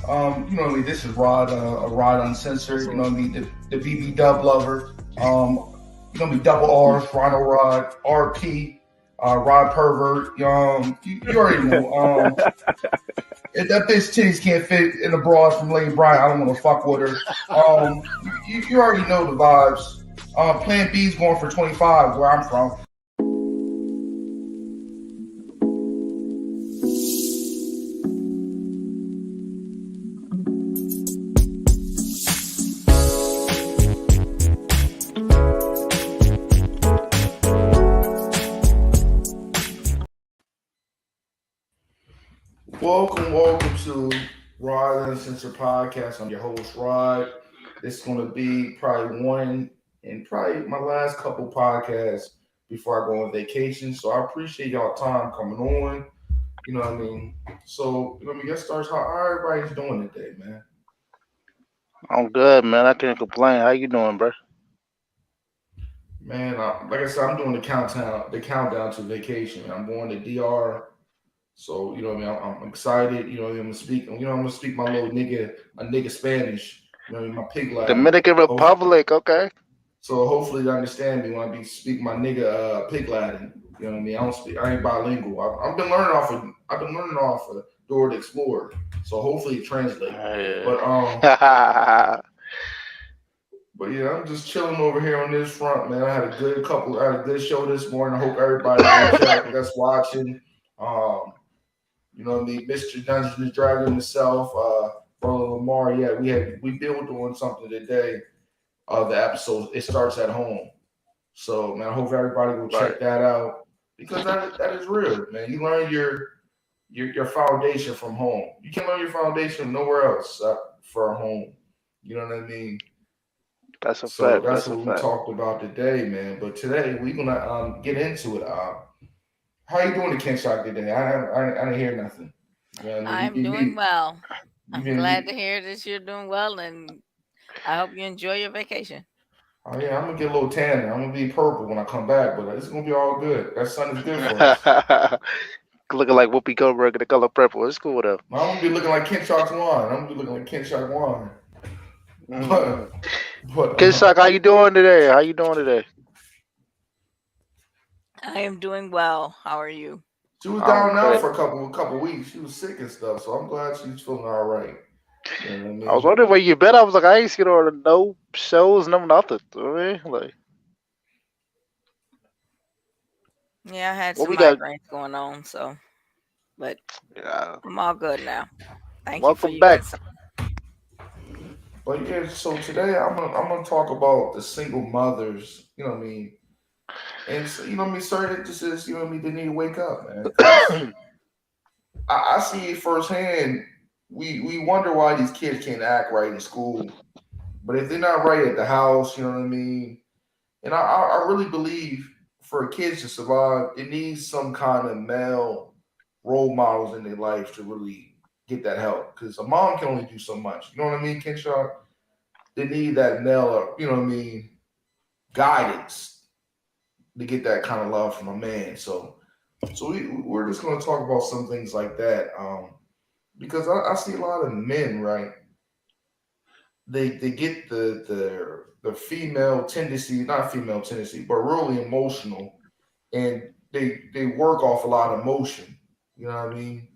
You know what I mean? This is Rod, a Rod Uncensored. You know what I mean? The BB Dub lover. You know what I mean? Double R's, Ronald Rod, RP, Rod Pervert. You already know. If that bitch titties can't fit in a bra from Lady Bryant, I don't want to fuck with her. You already know the vibes. Plan B's going for 25 where I'm from. Welcome to Rod Uncensored Podcast. I'm your host, Rod. This is going to be probably one and probably my last couple podcasts before I go on vacation. So I appreciate y'all time coming on. You know what I mean? So, let me get started. How everybody's doing today, man? I'm good, man. I can't complain. How you doing, bro? Man, like I said, I'm doing the countdown to vacation. Man. I'm going to DR. So, you know what I mean? I'm excited. You know what I mean? I'm gonna speak my little nigga Spanish. You know what I mean? My pig Latin. Dominican Republic, okay. So hopefully they understand me when I be speak my nigga pig Latin. You know what I mean? I ain't bilingual. I've been learning off of Dora the Explorer. So hopefully it translate. But Yeah. but yeah, I'm just chilling over here on this front, man. I had a good show this morning. I hope everybody go check that's watching. Um, you know what I mean? Mr. Dungeons and Dragons himself, Brother Lamar. Yeah, we been doing something today. The episode it starts at home. So man, I hope everybody will Right. check that out because that is real, man. You learn your foundation from home. You can't learn your foundation nowhere else for a home. You know what I mean? That's a So fact. that's That's a what we fact. talked about today, man. But today we're gonna get into it. How you doing, the Ken Shock today? I didn't hear nothing. You know what I mean? I'm doing well. You I'm been glad to you, hear that you're doing well, and I hope you enjoy your vacation. oh yeah, I'm gonna get a little tan. I'm gonna be purple when I come back, but it's gonna be all good. That sun is good for us. Looking like Whoopi Goldberg in the color purple. It's cool though. I'm gonna be looking like Ken Shock's wine. I'm gonna be looking like Ken Shock wine. Mm-hmm. But but Kid Shock, how you doing today? How you doing today? I am doing well. How are you? she was I'm down now great. for a couple weeks. She was sick and stuff, so I'm glad she's feeling all right. You know what I I was mean? wondering where you been. I was like, I ain't seen her on no shows, no nothing. I mean, like, Yeah, I had what some we got? migraines going on, but Yeah. I'm all good now. Thank you for Welcome your back. concern. But yeah, so today I'm gonna talk about the single mothers. You know what I mean? And so, you know what I mean? Certain instances, you know what I mean? They need to wake up, man, because I see it firsthand. We wonder why these kids can't act right in school, but if they're not right at the house, you know what I mean? And I really believe for kids to survive, it needs some kind of male role models in their life to really get that help. Because a mom can only do so much. You know what I mean, Kenshaw? They need that male, you know what I mean, guidance to get that kind of love from a man. So we're just going to talk about some things like that. Because I see a lot of men, right? They get the female tendency, not female tendency, but really emotional, and they work off a lot of emotion. You know what I mean?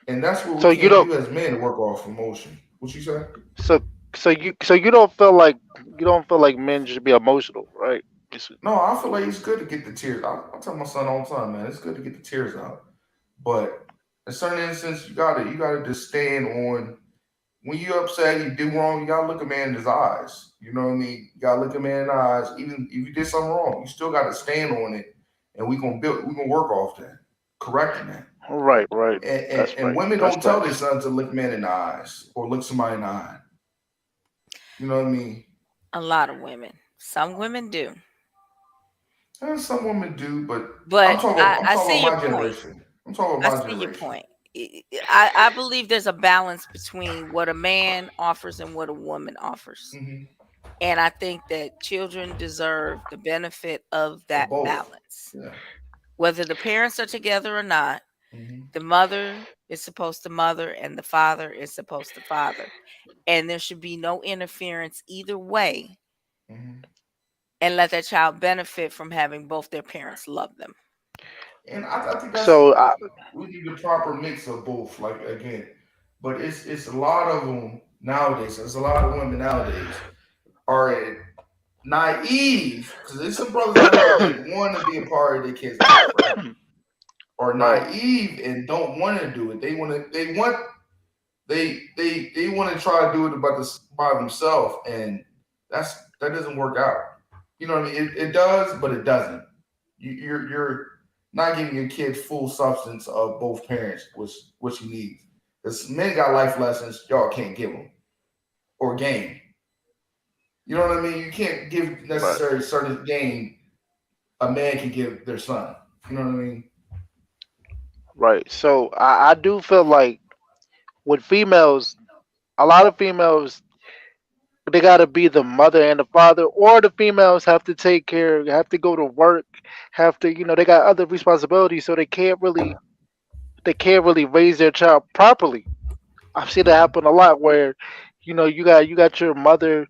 And that's what we So you can't don't. do as men to work off emotion. What you say? So so you don't feel like men should be emotional, right? No, I feel like it's good to get the tears. I tell my son all the time, man, it's good to get the tears out. But in certain instances, you gotta just stand on when you upset, you do wrong, you gotta look a man in his eyes. You know what I mean? You gotta look a man in the eyes. Even if you did something wrong, you still gotta stand on it, and we gonna work off that, correcting that. Right, right. And, That's and right. women That's don't tell their facts. sons to look men in the eyes or look somebody in the eye. You know what I mean? A lot of women. Some women do, And some women do, but but I'm I talking see about your my point. generation. I'm talking I about my see your generation. point. I believe there's a balance between what a man offers and what a woman offers. Hmm. And I think that children deserve the benefit of Of that both. balance. Yeah. Whether the parents are together or not, Hmm. the mother is supposed to mother and the father is supposed to father. And there should be no interference either way, Mhm. and let that child benefit from having both their parents love them. And I think that's So I, we need the proper mix of both. Like again, but it's a lot of them nowadays. There's a lot of women nowadays are naive because there's some brothers out here that want to be a part of their kids' life, right? Or right, naive and don't want to do it. They want to try to do it by themselves, and that doesn't work out. You know what I mean? It does, but it doesn't. You're not giving your kid full substance of both parents, which you need. Because men got life lessons y'all can't give them or gain. You know what I mean? You can't give right, necessary certain gain a man can give their son. You know what I mean? right. So I do feel like with females, a lot of females they gotta be the mother and the father, or the females have to take care, have to go to work, have to, they got other responsibilities, so they can't really raise their child properly. I've seen that happen a lot where, you got your mother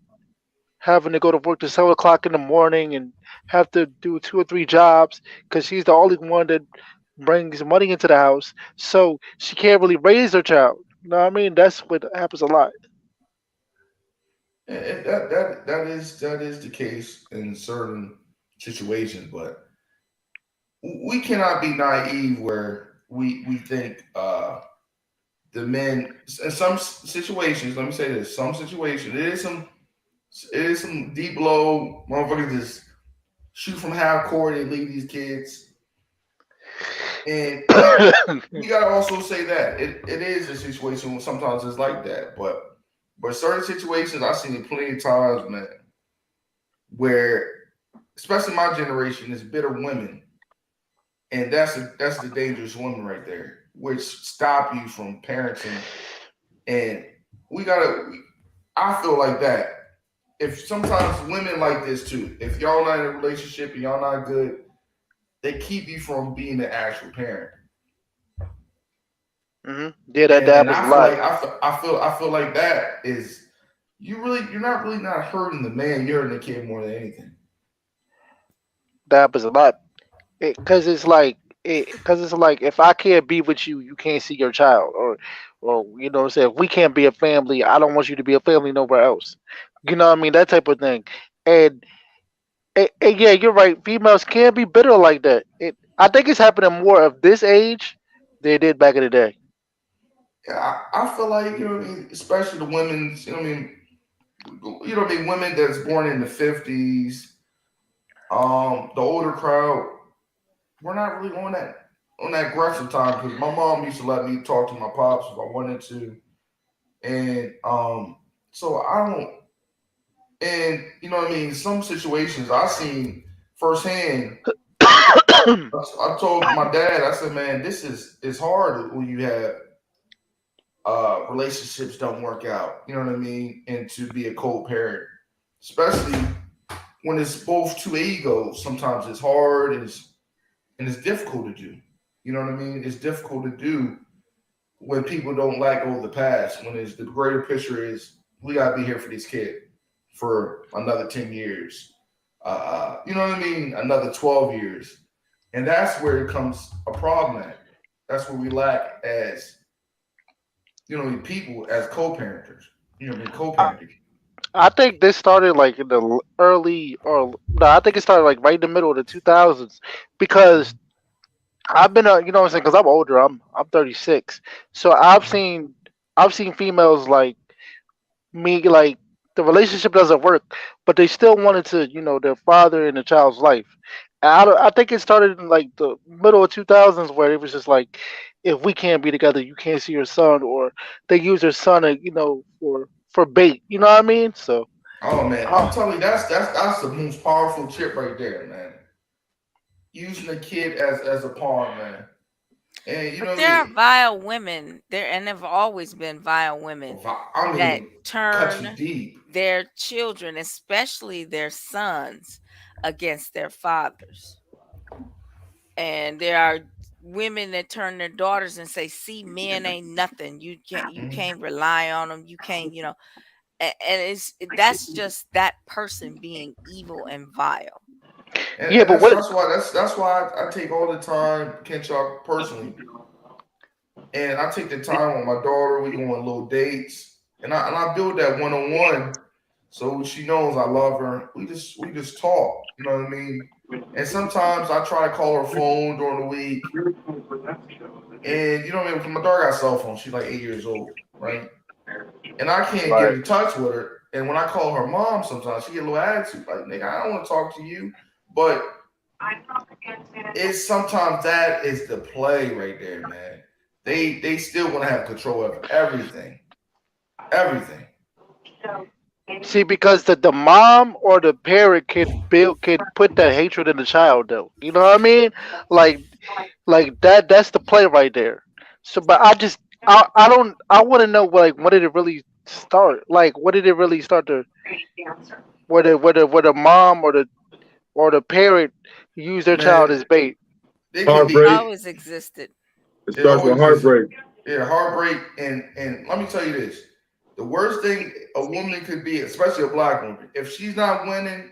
having to go to work to 7 o'clock in the morning and have to do 2 or 3 jobs because she's the only one that brings money into the house. So she can't really raise her child. You know what I mean? That's what happens a lot. And that is the case in certain situations, but we cannot be naive where we think the men in some situations. Let me say this: some situations it is some deep low motherfuckers just shoot from half court and leave these kids, and we gotta also say that it is a situation where sometimes it's like that, but certain situations I've seen it plenty of times, man, where especially my generation is bitter women, and that's the dangerous woman right there, which stop you from parenting. And we gotta. I feel like that. If sometimes women like this too, if y'all not in a relationship and y'all not good, they keep you from being the actual parent. Yeah, that And happens a I feel lot. like I feel like that is you're not really not hurting the man, you're hurting the kid more than anything. That happens a lot. Because it's like if I can't be with you, you can't see your child, or what I'm saying, if we can't be a family, I don't want you to be a family nowhere else. You know what I mean? That type of thing. And, and yeah, you're right. Females can be bitter like that. I think it's happening more of this age than it did back in the day. Yeah, I feel like you know what I mean, especially the women. You know what I mean. You know what I mean. Women that's born in the '50s, the older crowd, we're not really on that aggressive time because my mom used to let me talk to my pops if I wanted to, and so I don't. And you know what I mean. Some situations I seen firsthand. I told my dad, I said, man, this is it's hard when you have relationships don't work out. You know what I mean, and to be a co-parent, especially when it's both two egos. Sometimes it's hard and it's difficult to do. You know what I mean? It's difficult to do when people don't let go of the past. When it's the greater picture is we gotta be here for this kid for another 10 years. You know what I mean? Another 12 years, and that's where it comes a problem at. That's where we lack as people as co-parenters. You know, what I mean, I, co-parenting. I think this started like in the early, or no, I think it started like right in the middle of the 2000s because I've been what I'm saying, because I'm older. I'm 36, so I've seen females like me, like the relationship doesn't work, but they still wanted to, their father in the child's life. And I think it started in like the middle of 2000s where it was just like, if we can't be together, you can't see your son, or they use their son, for bait. You know what I mean? So, Oh man, uh, I'm telling you, that's the most powerful chip right there, man. Using a kid as a pawn, man. And you know But what I there are mean? vile women there, and there have always been vile women I that mean, cut you turn deep. their children, especially their sons, against their fathers. And there are women that turn their daughters and say, "See, men ain't nothing. You Mhm. can't rely on them. You can't, and that's just that person being evil and vile." Yeah, And but what? that's why I take all the time, Kenshaw, personally, and I take the time with my daughter. We go on little dates, and I build that one on one, so she knows I love her. We just talk, you know what I mean. And sometimes I try to call her phone during the week, and you know what I mean. Because my daughter got a cell phone, she's like 8 years old, right? And I can't get Right. in touch with her. And when I call her mom, sometimes she get a little attitude, like, "Nigga, I don't want to talk to you," but it's sometimes that is the play right there, man. They still want to have control of everything, everything. See, because the mom or the parent can put that hatred in the child, though. You know what I mean? Like that's the play right there. So, but I want to know, like, when did it really start? Like, when did it really start to where the mom or the parent use their child Man, as bait? they can It's be Heartbreak. always existed. It it starts with always is heartbreak. yeah, heartbreak and let me tell you this. The worst thing a woman could be, especially a black woman, if she's not winning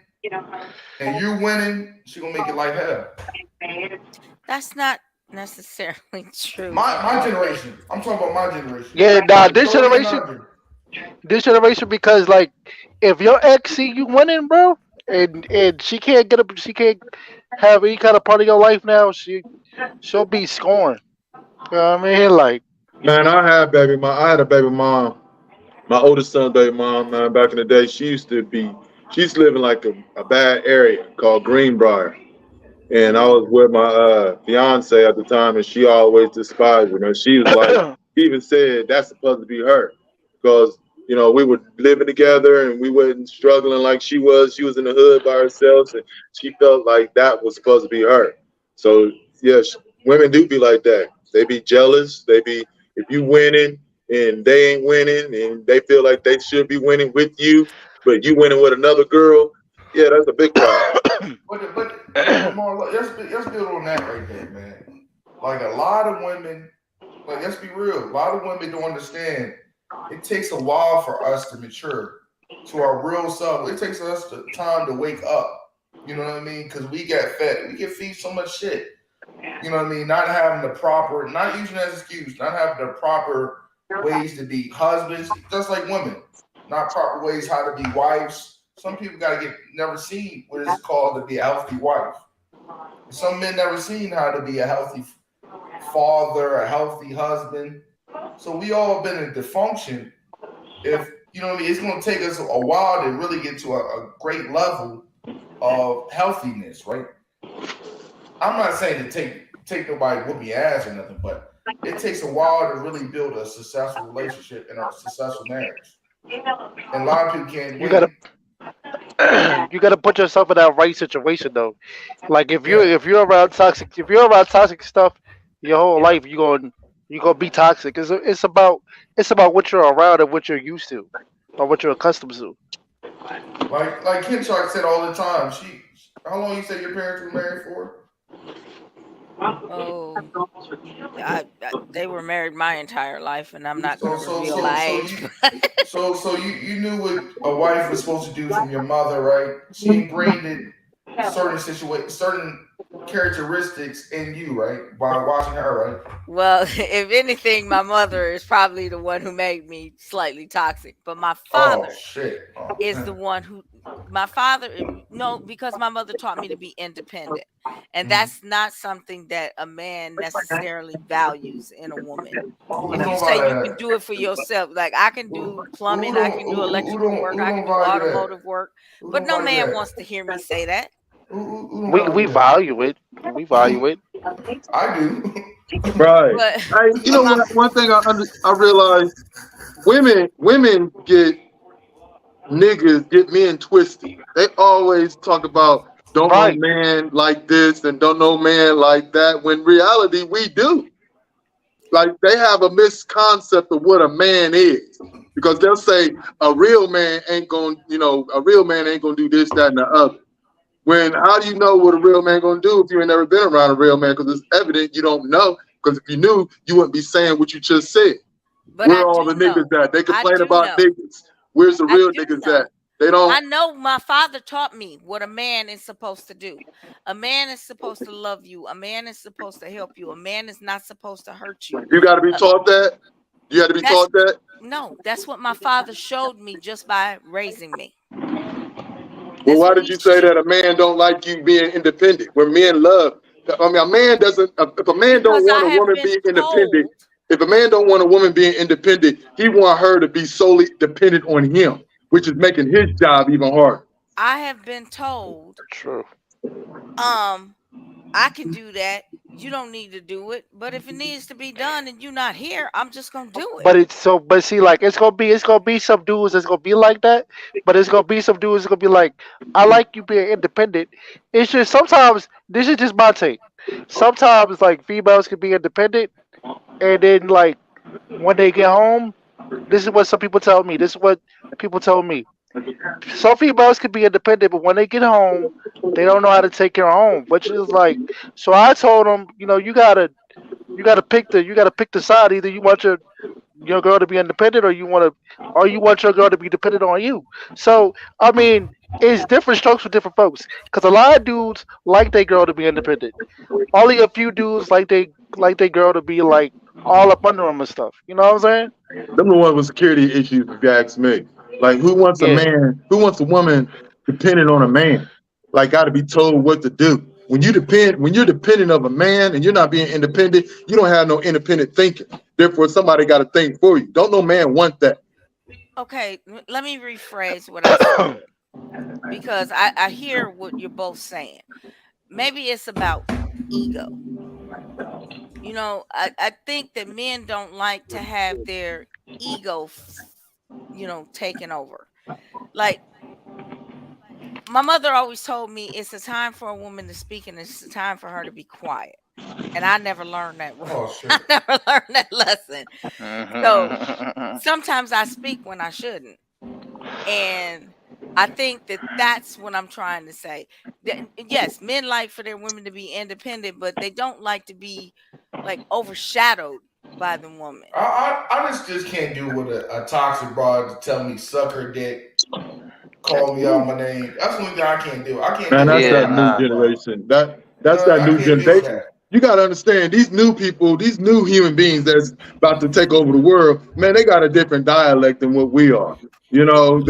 and you're winning, she gonna make it like hell. That's not necessarily true. My generation. I'm talking about my generation. Yeah, nah, The 30 and under. this generation, because like, if your ex see you winning, bro, and she can't she can't have any kind of part of your life now, she'll be scorned. You know what I mean? Like, Man, I had a baby mom. My oldest son's baby mom, man, back in the day, she used to live in like a bad area called Greenbrier. And I was with my fiance at the time, and she always despised her. And she was like, she even said that's supposed to be her, because we were living together and we wasn't struggling like she was. She was in the hood by herself, and she felt like that was supposed to be her. So yes, women do be like that. They be jealous. They be if you winning and they ain't winning, and they feel like they should be winning with you, but you winning with another girl. Yeah, that's a big problem. But Marlo, let's build on that right there, man. Like a lot of women, like let's be real, a lot of women don't understand. It takes a while for us to mature to our real self. It takes us the time to wake up. You know what I mean? Because we get fed, we get feed so much shit. You know what I mean? Not having the proper, not using that as an excuse, not having the proper ways to be husbands, just like women, not proper ways how to be wives. Some people gotta get never seen what it's called to be a healthy wife. Some men never seen how to be a healthy father, a healthy husband. So we all been in dysfunction. If you know what I mean, it's gonna take us a while to really get to a great level of healthiness, right? I'm not saying to take nobody with me ass or nothing, but it takes a while to really build a successful relationship and a successful marriage. And a lot of people can't you wait. gotta you gotta put yourself in that right situation, though. Like, Yeah. if you're around toxic stuff your whole life, you gonna be toxic. It's about what you're around and what you're used to, or what you're accustomed to. Like Kim Shark said all the time. How long you say your parents were married for? Oh, they were married my entire life, and I'm not So going to so reveal so my so age. you so you knew what a wife was supposed to do from your mother, right? She ingrained it certain characteristics in you, right? By watching her, right? Well, if anything, my mother is probably the one who made me slightly toxic, but my Oh father shit! Oh is the man. one who my father no, because my mother taught me to be independent, and Mhm. that's not something that a man necessarily values in a woman. Who If you don't say value you can that? do it for yourself, like I can do plumbing, I can do electrical work, Who I don't can do value that? automotive work, Who but don't no value man that? wants to hear me say that. Who don't We value that? value it. We value it. I do. Right. But Hey, you know my what? One thing I realized, women get niggas get men twisted. They always talk about don't know Right. man like this and don't know man like that. When reality we do. Like they have a misconcept of what a man is. Because they'll say a real man ain't gonna do this, that, and the other. When how do you know what a real man gonna do if you ain't never been around a real man? Because it's evident you don't know. Because if you knew, you wouldn't be saying what you just said. But Where I are all do the niggas know. at? They I complain do about know. niggas. Where's the I real do niggas know. at? They don't. I know my father taught me what a man is supposed to do. A man is supposed to love you. A man is supposed to help you. A man is not supposed to hurt you. You got to be taught that. You got to be That's taught that. no, that's what my father showed me just by raising me. Well, That's why what did he you say sh- that a man don't like you being independent? When men love, I mean, a man doesn't. If a man don't because want I a have woman been being independent, told. if a man don't want a woman being independent, he want her to be solely dependent on him, which is making his job even harder. I have been told, True. I can do that. You don't need to do it. But if it needs to be done and you're not here, I'm just gonna do it. But it's so, but see, like it's gonna be some dudes that's gonna be like that. But it's gonna be some dudes that's gonna be like, I like you being independent. It's just sometimes this is just my take. Sometimes like females can be independent, and then like when they get home, this is what some people tell me. This is what people tell me. Some females can be independent, but when they get home, they don't know how to take care of home. Which is like, so I told them, you gotta pick the side. Either you want your girl to be independent, or you want your girl to be dependent on you. So I mean, it's different strokes for different folks. Because a lot of dudes like their girl to be independent. Only a few dudes like their girl to be like all up under them and stuff. You know what I'm saying? Them the ones with security issues, if you ask me. Like, who wants a Yeah. man? Who wants a woman dependent on a man? Like, got to be told what to do. When you're dependent of a man and you're not being independent, you don't have no independent thinking. Therefore, somebody got to think for you. Don't no man want that. Okay, let me rephrase what I said because I hear what you're both saying. Maybe it's about ego. I think that men don't like to have their ego, taken over. Like my mother always told me, it's a time for a woman to speak and it's a time for her to be quiet. And I never learned that. Oh I shit. never learned that lesson. So sometimes I speak when I shouldn't. And I think that that's what I'm trying to say. Yes, men like for their women to be independent, but they don't like to be like overshadowed by the woman. I just can't do with a toxic broad to tell me suck her dick, call me out my name. That's the only thing I can't do. I can't Man, do that's Yeah, that new nah. generation. That's that I new can't deal with generation. that. You got to understand, these new people, these new human beings that's about to take over the world, man, they got a different dialect than what we are. You know,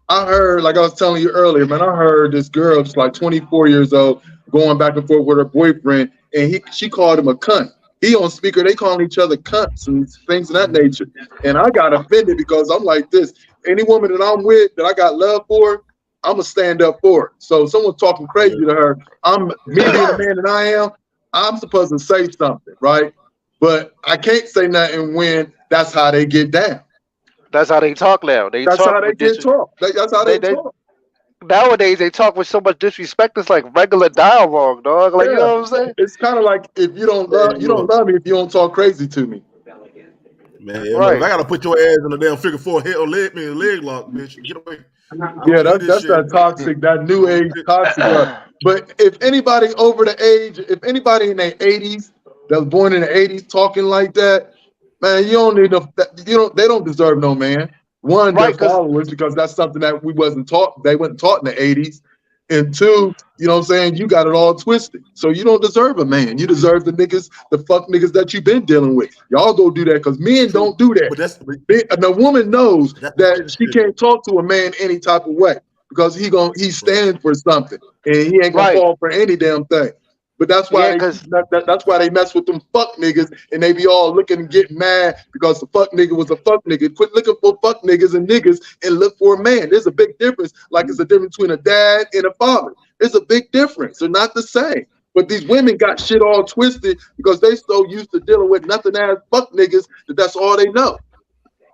I heard, like I was telling you earlier, man, I heard this girl, just like 24 years old, going back and forth with her boyfriend, and she called him a cunt. He on speaker, they calling each other cunts and things of that nature. And I got offended because I'm like this. Any woman that I'm with that I got love for, I'm gonna stand up for it. So if someone's talking crazy to her, me being the man that I am, I'm supposed to say something, right? But I can't say nothing when that's how they get down. That's how they talk now. They That's talk how they with get talk. That's how they they talk. nowadays they talk with so much disrespect. It's like regular dialogue, dog. Like you Yeah. know what I'm saying? It's kind of like if you don't love me if you don't talk crazy to me. Man, if Right. I gotta put your ass in a damn figure four head or leg lock, bitch, get away. Yeah, do this that's shit. that toxic, that new age toxic love. But if anybody over the age, if anybody in their 80s that was born in the 80s talking like that, man, you don't need they don't deserve no man. One, their Right, because followers, because that's something that we wasn't taught, they wasn't taught in the 80s. And two, you know what I'm saying, you got it all twisted. So you don't deserve a man. You deserve the fuck niggas that you've been dealing with. Y'all go do that because men don't do that. But that's And the woman knows That's that she can't talk to a man any type of way because he stands for something and he ain't gonna right, fall for any damn thing. But that's why yeah, because that's why they mess with them fuck niggas and they be all looking and get mad because the fuck nigga was a fuck nigga. Quit looking for fuck niggas and look for a man. There's a big difference. Like it's a difference between a dad and a father. There's a big difference. They're not the same. But these women got shit all twisted because they so used to dealing with nothing ass fuck niggas that's all they know.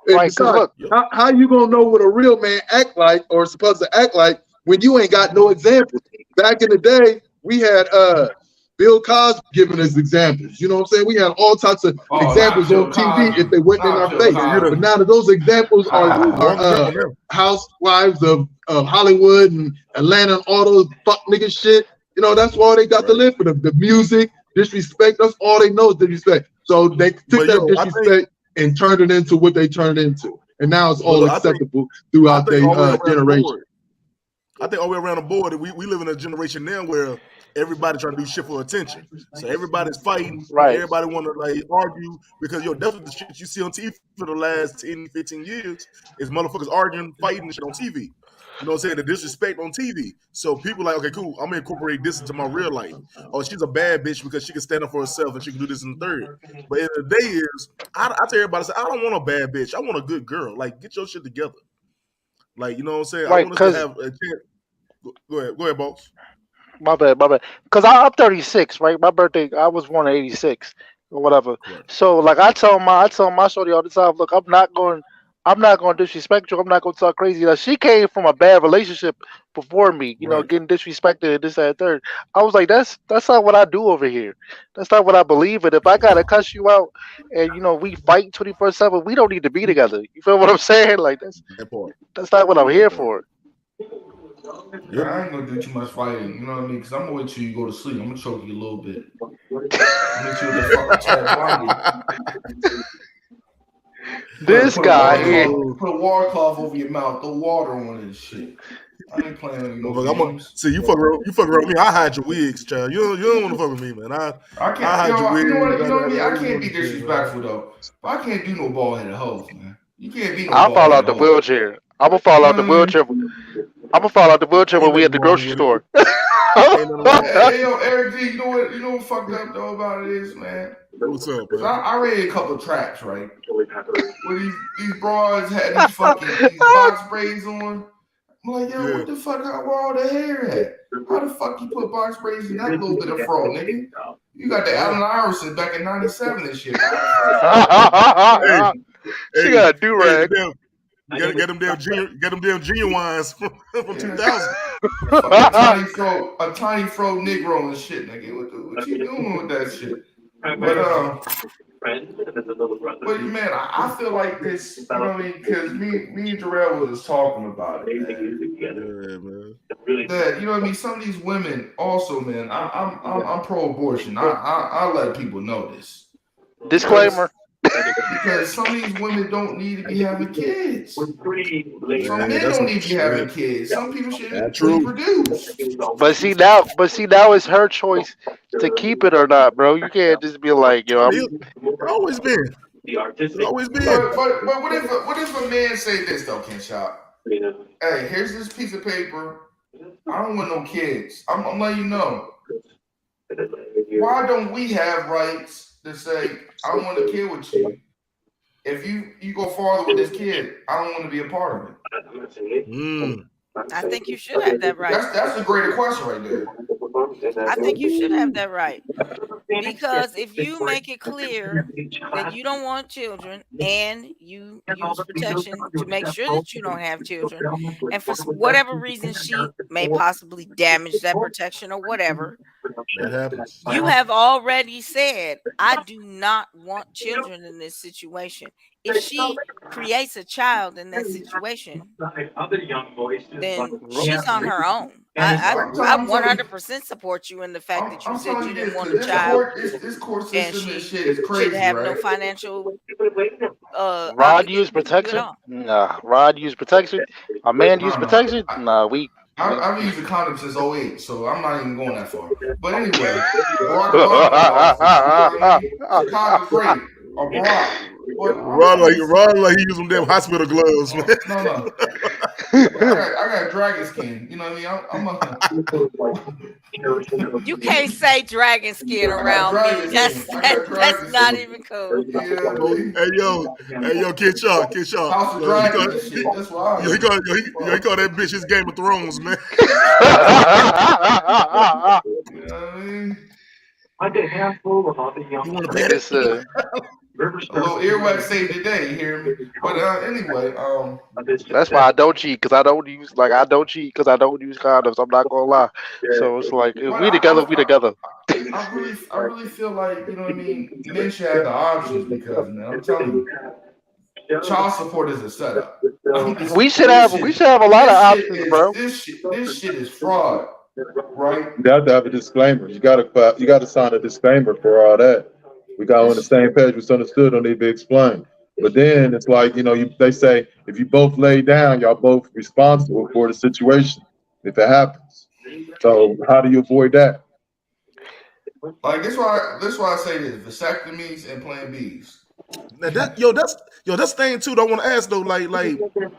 And right, because besides, look, how you gonna know what a real man act like or supposed to act like when you ain't got no example? Back in the day, we had Bill Cosby giving us examples. You know what I'm saying? We had all types of examples on TV if they went in our face. But now that those examples are housewives of Hollywood and Atlanta and all those fuck nigga shit, you know, that's all they got to live for them. The music, disrespect, that's all they know is disrespect. So they took that disrespect and turned it into what they turned it into. And now it's all acceptable throughout their generation. I think all the way around the board, we live in a generation now where everybody trying to do shit for attention. So everybody's fighting. Right. Everybody want to like argue because that's what the shit you see on TV for the last 10, 15 years is motherfuckers arguing, fighting and shit on TV. You know what I'm saying? The disrespect on TV. So people like, okay, cool, I'm gonna incorporate this into my real life. Oh, she's a bad bitch because she can stand up for herself and she can do this in the third. But in the day is, I tell everybody, I don't want a bad bitch. I want a good girl. Like, get your shit together. Like, you know what I'm saying? Right, I want us to have a chance. Go ahead, boss. My bad. Because I'm 36, right? My birthday, I was born in 86 or whatever. Right. So like I tell my shorty all the time, look, I'm not going to disrespect you. I'm not going to talk crazy. Like, she came from a bad relationship before me, you know, getting disrespected and this, that, and third. I was like, that's not what I do over here. That's not what I believe in. If I got to cuss you out and, you know, we fight 24/7, we don't need to be together. You feel what I'm saying? Like, that's not what I'm here for. Yeah, I ain't gonna do too much fighting, you know what I mean? Because I'm gonna wait till you go to sleep. I'm gonna choke you a little bit. I'm gonna chill the fucking This guy here. Put a water cloth over your mouth, throw water on it and shit. I ain't playing with you. See, you fuck around with me. I hide your wigs, child. You don't want to fuck with me, man. I can't. I hide your wigs. You know what I mean? I can't be disrespectful though. But I can't do no ball headed hoes, man. You can't be. I'll fall out the wheelchair. I'm gonna fall out the wheelchair. I'm gonna fall out the wheelchair when we at the grocery store. Hey, yo, Eric G, you know what fucked up though about it is, man. What's up, man? I read a couple of tracks, right? Where these broads had these box braids on. I'm like, yo, what the fuck? Where all the hair at? How the fuck you put box braids in that little bit of fro, nigga? You got the Allen Iverson back in '97 and shit. She got a do-rag. Get them damn genuines from 2000. A tiny fro Negro and shit, nigga. What you doing with that shit? But man, I feel like this, you know what I mean? Because me and Jarrell was talking about it, man. Yeah, man. That, you know what I mean? Some of these women also, man. I'm pro-abortion. I let people know this. Disclaimer. Because some of these women don't need to be having kids. Some men don't need to be having kids. Some people should reproduce. But see now it's her choice to keep it or not, bro. You can't just be like, yo, it's always been. It's always been. But what if a man say this though, Ken Shop? Hey, here's this piece of paper. I don't want no kids. I'm letting you know. Why don't we have rights to say, I want a kid with you? If you go farther with this kid, I don't want to be a part of it. I think you should have that right. That's a greater question right there. I think you should have that right. Because if you make it clear that you don't want children and you use protection to make sure that you don't have children, and for whatever reason she may possibly damage that protection or whatever, that happens. You have already said, I do not want children in this situation. If she creates a child in that situation, then she's on her own. I 100% support you in the fact that you said you didn't want a child, this court system and she shit is crazy, should have right? no financial. Rod use protection? Nah. Rod use protection? A man use protection? Nah, I've used a condom since 08, so I'm not even going that far. But anyway, condom's great. Ron like he used them damn hospital gloves, man. No. I got dragon skin. You know what I mean? You can't say dragon skin around me. That's not even cool. Yeah, hey yo, Kid Shaw. House of Dragons. That's why. He called that bitch his Game of Thrones, man. You know what I mean? You want to bet it? A little earwax saved the day. You hear me? But anyway, That's why I don't cheat because I don't use condoms. I'm not gonna lie. So it's like if but we together, we together. I really feel like, you know what I mean. Men should have the options because, man, I'm telling you, child support is a setup. We should have a lot of options, bro. This shit is fraud, right? You have to have a disclaimer. You gotta sign a disclaimer for all that. We got on the same page. What's understood don't need to be explained. But then it's like, they say if you both lay down, y'all both responsible for the situation if it happens. So how do you avoid that? Like this why I say this: vasectomies and Plan Bs. Now that's the thing too. That I want to ask though, like,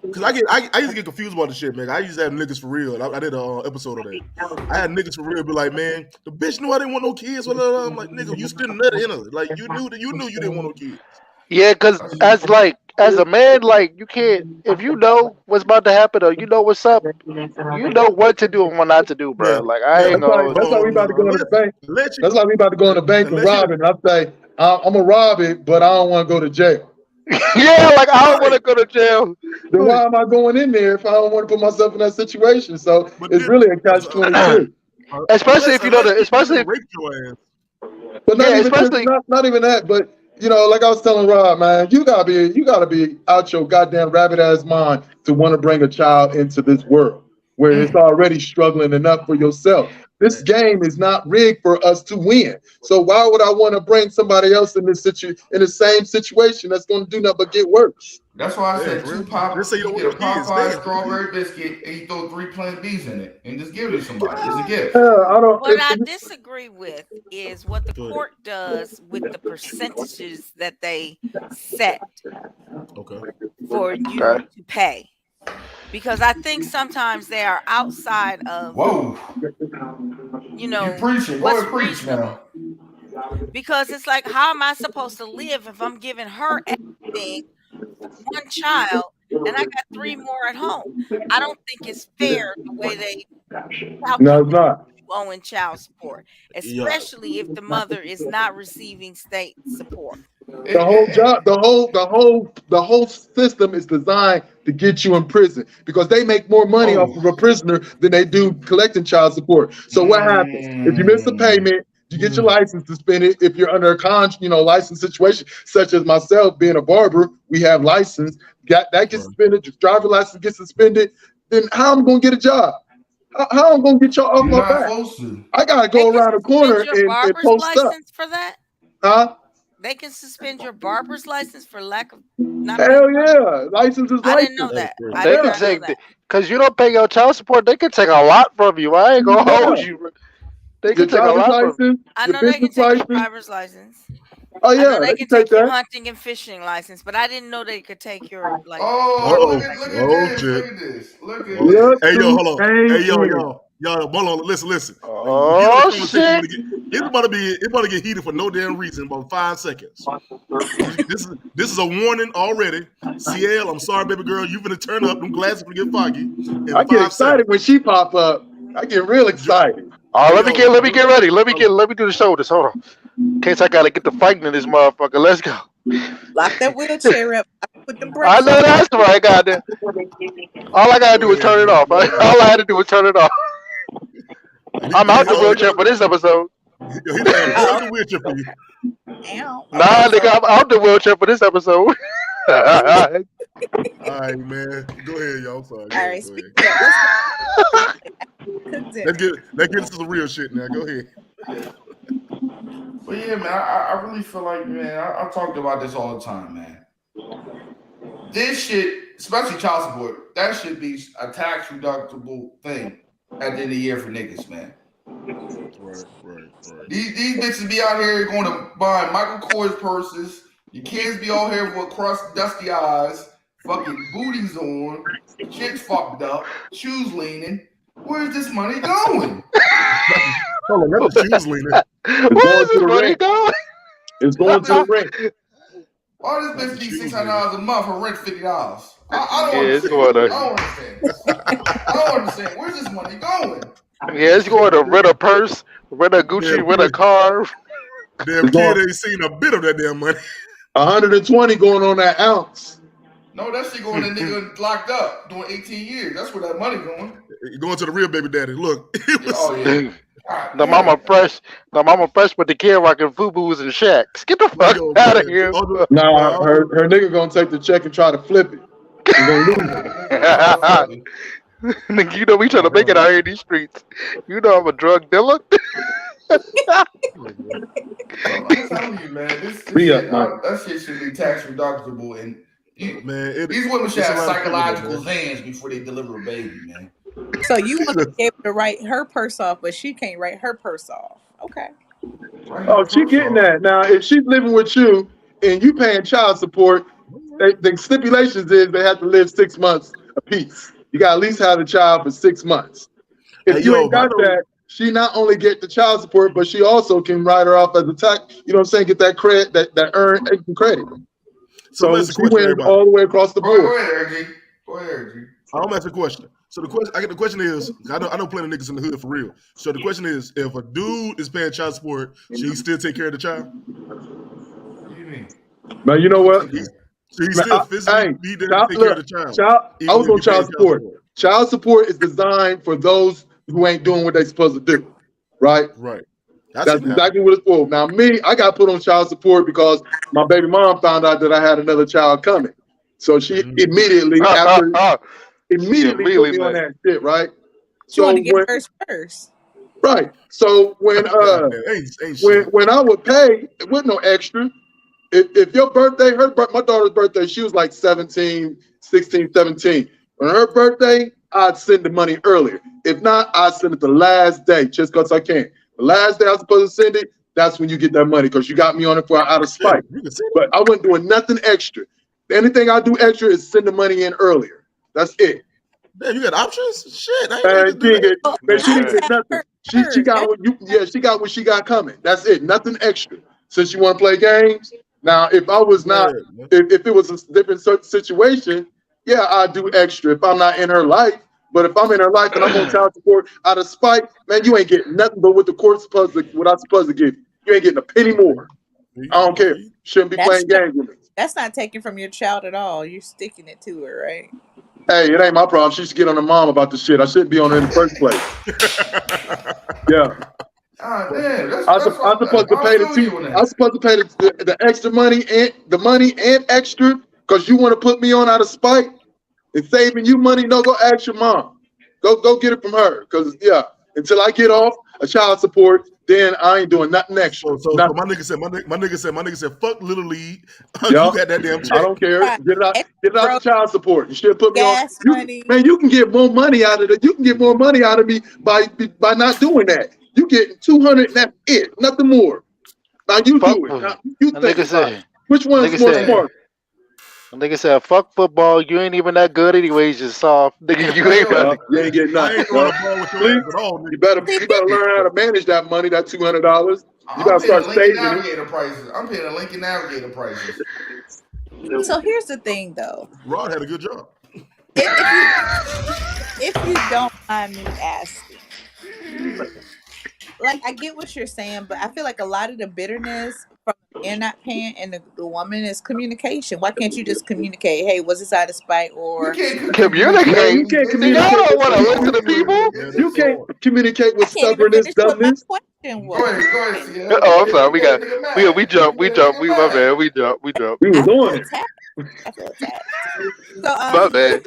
because I used to get confused about the shit, man. I used to have niggas for real. I did an episode of that. I had niggas for real be like, man, the bitch knew I didn't want no kids. I'm like, nigga, you still nut in her. Like you knew you didn't want no kids. Yeah, because as a man, like you can't if you know what's about to happen or you know what's up, you know what to do and what not to do, bro. Yeah. Like I ain't gonna. That's why we about to go in the bank. That's why we about to go in the bank and rob it. And I say, I'm gonna rob it, but I don't want to go to jail. Yeah, like I don't want to go to jail. Then why am I going in there if I don't want to put myself in that situation? So it's really a catch-22. Especially if you know especially if rape your ass. But not even that, but like I was telling Rob, man, you gotta be out your goddamn rabbit ass mind to want to bring a child into this world where it's already struggling enough for yourself. This game is not rigged for us to win. So why would I want to bring somebody else in the same situation that's going to do nothing but get worse? That's why I said bro. two Popeyes. Let's say you don't get a want no kids, Popeye damn. strawberry biscuit and you throw 3 Plan Bs in it and just give it to somebody. It's a gift. What I disagree with is what the court does with the percentages that they set for you to pay. Because I think sometimes they are outside of You preaching. Go ahead, preach now. Because it's like, how am I supposed to live if I'm giving her everything for one child and I got 3 more at home? I don't think it's fair the way they No, it's not. owing child support, especially if the mother is not receiving state support. The whole system is designed to get you in prison because they make more money off of a prisoner than they do collecting child support. So what happens if you miss a payment? You get your license suspended. If you're under a license situation, such as myself being a barber, we have license. That gets suspended. Your driver license gets suspended. Then how am I going to get a job? How am I going to get y'all off my back? I got to go around the corner and post up. For that? Huh? They can suspend your barber's license for lack of Hell yeah, license is license. I didn't know that. They can take because you don't pay your child support. They can take a lot from you. I ain't gonna hold you. They can take a lot from you. I know they can take your driver's license. Oh yeah, I know they can take your hunting and fishing license, but I didn't know they could take your like. Look at this! Look at this! Hey yo, hold on! Hey yo, hold on! Listen! Oh shit! It's about to get heated for no damn reason. About 5 seconds. This is a warning already. CL, I'm sorry, baby girl. You finna turn up. Them glasses gonna get foggy. I get excited when she pop up. I get real excited. Oh, let me get ready. Let me do the shoulders. Hold on. In case I gotta get the fighting in this motherfucker. Let's go. Lock that wheelchair up. Put the brakes I know that's right, goddamn. All I gotta do is turn it off. All I had to do was turn it off. I'm out the wheelchair for this episode. Yo, he out the wheelchair for you. Nah, nigga, I'm out the wheelchair for this episode. All right, man. Go ahead, y'all. Sorry. All right, let's get into the real shit now. Go ahead. But yeah, man, I really feel like, man, I talked about this all the time, man. This shit, especially child support, that should be a tax deductible thing at the end of the year for niggas, man. Right. These bitches be out here going to buy Michael Kors purses. Your kids be out here with crust, dusty eyes, fucking booties on, chicks fucked up, shoes leaning. Where's this money going? Hold on, that's shoes leaning. Where's this money going? It's going to the rent. Why this bitch need $600 a month for rent $50? I don't understand. I don't understand. Where's this money going? Yeah, it's going to rent a purse, rent a Gucci, rent a car. Damn kid ain't seen a bit of that damn money. 120 going on that ounce. No, that shit going to nigga locked up doing 18 years. That's where that money going. Going to the real baby daddy. Look. Oh yeah. The mama fresh with the kid rocking FUBUs and shacks. Get the fuck out of here. Nah, her nigga gonna take the check and try to flip it. He gonna lose it. Nigga, you know we trying to make it out here in these streets. You know I'm a drug dealer. I'm telling you, man, this shit, that shit should be tax deductible, and these women should have psychological vans before they deliver a baby, man. So you want to be able to write her purse off, but she can't write her purse off. Okay. Oh, she getting that. Now, if she's living with you and you paying child support, the stipulations is they have to live 6 months apiece. You got to at least have the child for 6 months. If you ain't got that, she not only get the child support, but she also can write her off as a tax. You know what I'm saying? Get that credit, that earned credit. So she wins all the way across the board. Go ahead, RG. I'm asking a question. So the question is, I know plenty of niggas in the hood for real. So the question is, if a dude is paying child support, should he still take care of the child? What do you mean? Man, you know what? So he still physically be there to take care of the child. I was on child support. Child support is designed for those who ain't doing what they supposed to do, right? Right. That's exactly what it's for. Now, me, I got put on child support because my baby mom found out that I had another child coming. So she immediately put me on that shit, right? She wanted to get hers first. Right. So when I would pay with no extra, if your birthday, my daughter's birthday, she was like 16, 17. On her birthday, I'd send the money earlier. If not, I'd send it the last day just because I can. The last day I was supposed to send it, that's when you get that money because you got me on it out of spite. But I wasn't doing nothing extra. Anything I do extra is send the money in earlier. That's it. Man, you got options? Shit. She didn't get nothing. She got what she got coming. That's it. Nothing extra. Since you want to play games. Now, if I was not, if it was a different situation, yeah, I'd do extra if I'm not in her life. But if I'm in her life and I'm on child support out of spite, man, you ain't getting nothing but what the court's what I'm supposed to give you. You ain't getting a penny more. I don't care. Shouldn't be playing games with me. That's not taken from your child at all. You're sticking it to her, right? Hey, it ain't my problem. She should get on her mom about the shit. I shouldn't be on her in the first place. Yeah. I'm supposed to pay the extra money and extra because you want to put me on out of spite. It's saving you money. No, go ask your mom. Go get it from her. Because until I get off a child support, then I ain't doing nothing extra. So my nigga said, fuck Little League. You got that damn check. I don't care. Get it out of child support. You should put me on. Money. Man, you can get more money out of it. You can get more money out of me by not doing that. You get 200 and that's it. Nothing more. Now you do it. Now, you think about it. Which one is more smart? Nigga said, fuck football. You ain't even that good anyways. Just soft. Nigga, you ain't getting nothing. You better learn how to manage that money, that $200. You gotta start saving it. I'm paying a Lincoln Navigator prices. So here's the thing, though. Rod had a good job. If you don't mind me asking, like I get what you're saying, but I feel like a lot of the bitterness from the man not paying and the woman is communication. Why can't you just communicate? Hey, was this out of spite or communicate? You can't communicate. I don't want to listen to people. You can't communicate with stubbornness, dumbness. Go ahead. Oh, I'm sorry. We jumped. We my bad. We jumped. We was on it. I feel attacked. My bad.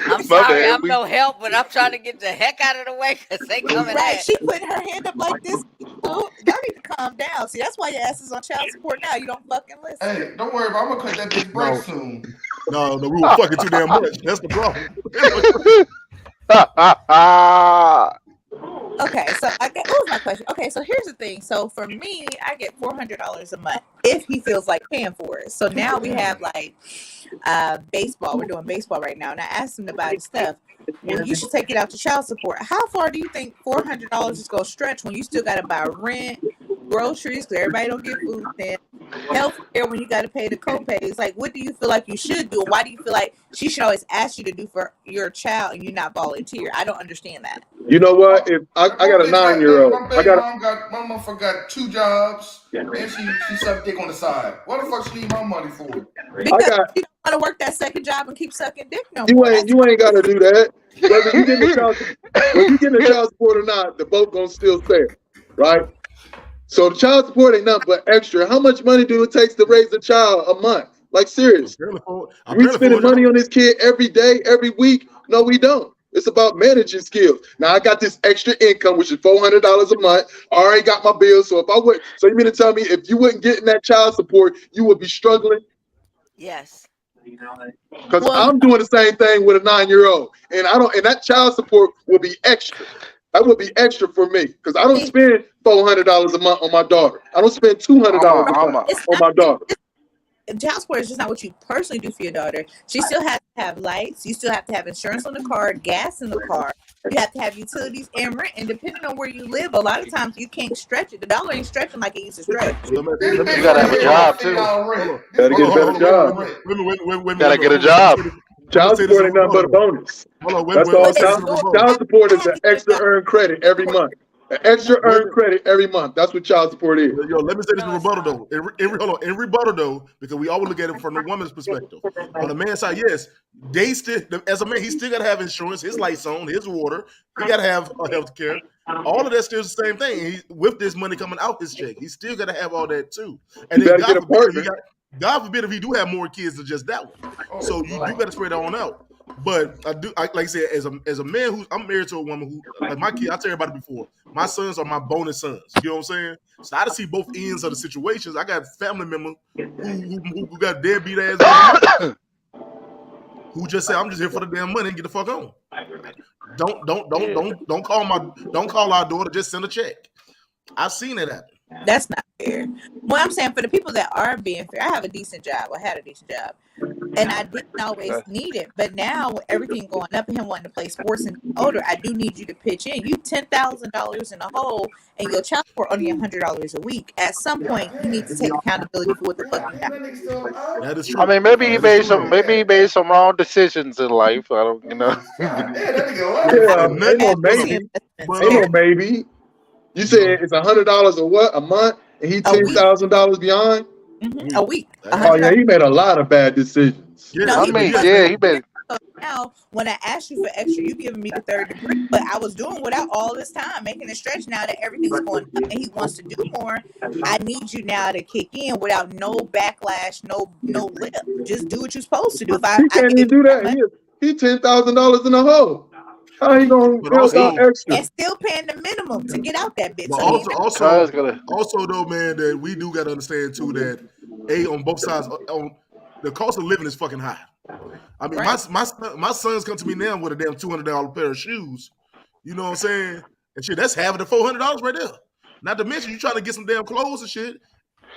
I'm sorry, I'm no help, but I'm trying to get the heck out of the way because they coming right. at. She put her hand up like this. Y'all need to calm down. See, that's why your ass is on child support now. You don't fucking listen. Hey, don't worry about it. I'm gonna cut that bitch break soon. No, we were fucking too damn much. That's the problem. Okay, so what was my question? Okay, so here's the thing. So for me, I get $400 a month if he feels like paying for it. So now we have like baseball. We're doing baseball right now, and I asked him to buy the stuff. Well, you should take it out to child support. How far do you think $400 is gonna stretch when you still gotta buy rent, groceries? Because everybody don't get food then. health care when you got to pay the copays. Like, what do you feel like you should do? And why do you feel like she should always ask you to do for your child and you not volunteer? I don't understand that. You know what? If I got a 9-year-old, My baby my motherfucker got 2 jobs and she sucked dick on the side. What the fuck she need my money for? Because you don't want to work that second job and keep sucking dick no You more. ain't got to do that. Whether you getting the child support or not, the boat gonna still stay, right? So the child support ain't nothing but extra. How much money do it take to raise a child a month? Like, serious. We spending money on this kid every day, every week. No, we don't. It's about managing skills. Now I got this extra income, which is $400 a month. I already got my bills. So so you mean to tell me if you wasn't getting that child support, you would be struggling? Yes. Because I'm doing the same thing with a 9-year-old, and that child support will be extra. That would be extra for me because I don't spend $400 a month on my daughter. I don't spend $200 a month on my daughter. Child support is just not what you personally do for your daughter. She still has to have lights. You still have to have insurance on the car, gas in the car. You have to have utilities and rent. And depending on where you live, a lot of times you can't stretch it. The dollar ain't stretching like it used to stretch. You gotta have a job too. Gotta get a better job. Gotta get a job. Child support ain't nothing but a bonus. That's all. Child support is an extra earned credit every month. An extra earned credit every month. That's what child support is. Yo, let me say this in rebuttal though. In rebuttal though, because we always look at it from the woman's perspective. On the man's side, yes, they still, as a man, he still gotta have insurance, his lights on, his water. He gotta have health care. All of that still the same thing. With this money coming out his check, he still gotta have all that too. And you then gotta get a partner. God forbid if he do have more kids than just that one. So you gotta spread that on out. But like I said, as a man I'm married to a woman who, like my kid, I tell everybody before, my sons are my bonus sons. You know what I'm saying? So I see both ends of the situations. I got family members who got deadbeat ass who just say, I'm just here for the damn money and get the fuck on. Don't call our daughter, just send a check. I've seen it happen. That's not fair. Well, I'm saying for the people that are being fair, I have a decent job. I had a decent job. And I didn't always need it. But now with everything going up and him wanting to play sports and older, I do need you to pitch in. You $10,000 in a hole and your child support only $100 a week. At some point, you need to take accountability for what the fuck you got. That is true. I mean, maybe he made some wrong decisions in life. I don't, ain't no maybe. You said it's $100 a what a month, and he $10,000 beyond a week. Oh yeah, he made a lot of bad decisions. Yeah, he made. So now, when I asked you for extra, you giving me the third degree, but I was doing without all this time, making it stretch. Now that everything's going up and he wants to do more, I need you now to kick in without no backlash, no lip. Just do what you're supposed to do. If he can't even do that. He $10,000 in the hole. How he gonna build out extra? And still paying the minimum to get out that bitch. Also though, man, that we do gotta understand too that on both sides, on the cost of living is fucking high. I mean, my sons come to me now with a damn $200 pair of shoes. You know what I'm saying? And shit, that's half of the $400 right there. Not to mention you trying to get some damn clothes and shit.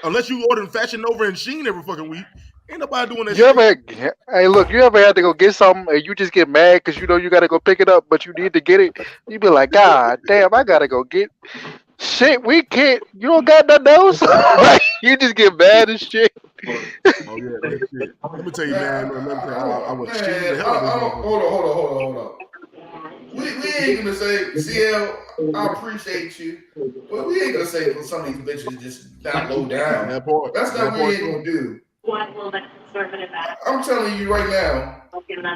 Unless you ordering Fashion Nova and Shein every fucking week. Ain't nobody doing that shit. Hey, look, you ever had to go get something and you just get mad because you know you got to go pick it up, but you need to get it? You be like, God damn, I got to go get shit. We can't. You don't got none of those? You just get mad and shit. Oh, yeah, that shit. Let me tell you, man. I was cheating the hell out of Hold on. We ain't gonna say, CL, I appreciate you, but we ain't gonna say for some of these bitches just not low down. That's not what we ain't gonna do. I'm telling you right now.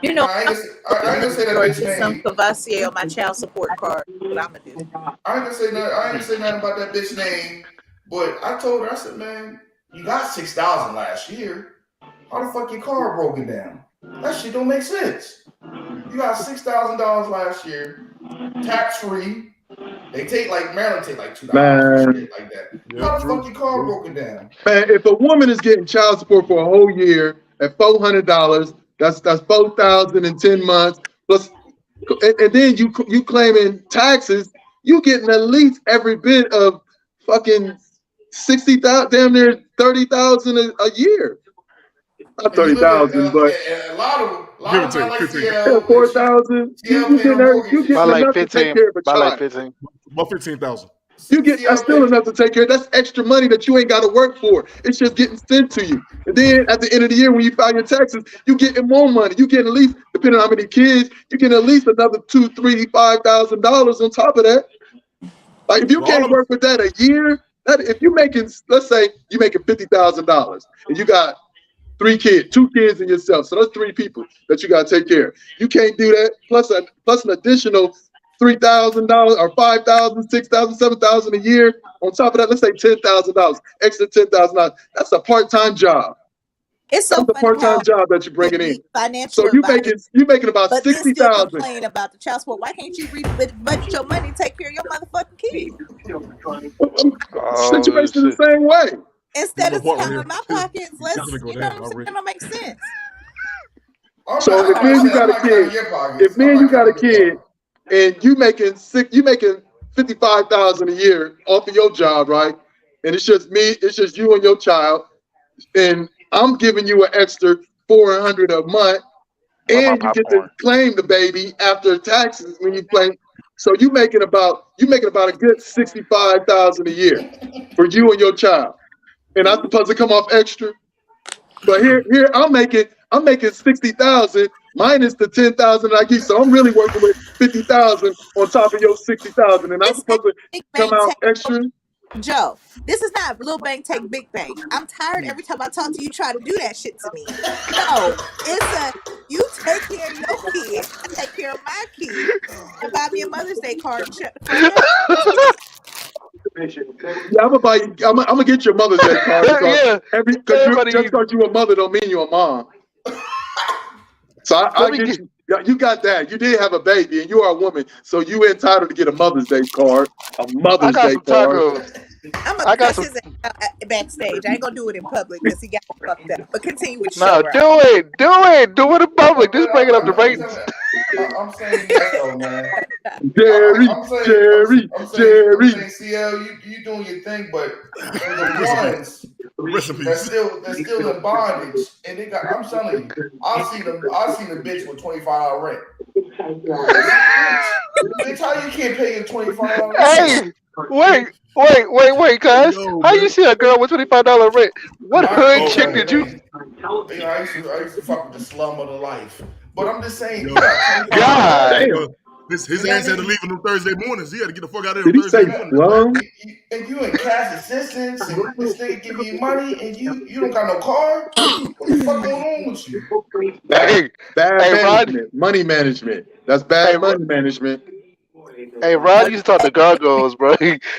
You know, I ain't gonna say that bitch name. Some Cavassier on my child support card. What I'm gonna do? I ain't gonna say nothing about that bitch name. But I told her, I said, man, you got $6,000 last year. How the fuck your car broken down? That shit don't make sense. You got $6,000 last year, tax free. They take Maryland take $2 shit like that. Yeah, how the fuck your car broken down? Man, if a woman is getting child support for a whole year at $400, that's $4,000 in 10 months. Plus, and then you claiming taxes, you getting at least every bit of fucking 60,000, damn near 30,000 a year. Not 30,000, but a lot of them like 4,000. You get enough to take care of a child. By like 15. About 15,000. You get that's still enough to take care of. That's extra money that you ain't got to work for. It's just getting sent to you. And then at the end of the year, when you file your taxes, you getting more money. You getting at least, depending on how many kids, you getting at least another $2,000, $3,000, $5,000 on top of that. Like if you can't work with that a year, that if you making, let's say you making $50,000 and you got 2 kids and yourself, so that's 3 people that you got to take care of. You can't do that plus an additional $3,000 or $5,000, $6,000, $7,000 a year. On top of that, let's say $10,000, extra $10,000. That's a part-time job. It's so That's a part-time job that you're bringing in. Financial So you making about but $60,000. still complain about the child support. Why can't you budget your money and take care of your motherfucking kids? Situation the same way. Instead of counting my pockets, let's you know what I'm saying? That makes sense. So if me and you got a kid, and you making $55,000 a year off of your job, right? And it's just you and your child, and I'm giving you an extra $400 a month, and you get to claim the baby after taxes when you claim. So you making about a good $65,000 a year for you and your child, and I'm supposed to come off extra. But here I'm making $60,000 minus the $10,000 I give. So I'm really working with $50,000 on top of your $60,000, and I'm supposed to come out extra. Joe, this is not Little Bang Take Big Bang. I'm tired every time I talk to you try to do that shit to me. No, it's you take care of your kid, I take care of my kid, and buy me a Mother's Day card. Yeah, I'm gonna get your Mother's Day card. Just because you're a mother don't mean you're a mom. So I get you. You got that. You did have a baby, and you are a woman, so you entitled to get a Mother's Day card. A Mother's Day card. I'm gonna cuss his ass backstage. I ain't gonna do it in public because he got fucked up. But continue with your do it in public. Just bring it up to ratings. I'm saying yes, though, man. Jerry. I'm saying, CL, you doing your thing, but the ones that's still in bondage, and they got. I'm telling you, I seen a bitch with $25 rent. Bitch, how you can't pay your $25 rent? Hey, wait, cuz. How you see a girl with $25 rent? What hood chick did you? I used to fuck with the slum of the life. But I'm just saying, God. His ass had to leave on Thursday mornings. He had to get the fuck out of there. Did he say morning. And you in cash assistance, and this nigga giving you money, and you don't got no car? What the fuck going on with you? Bad management. Money management. That's bad money management. Hey, Rod used to talk to gargoyles, bro.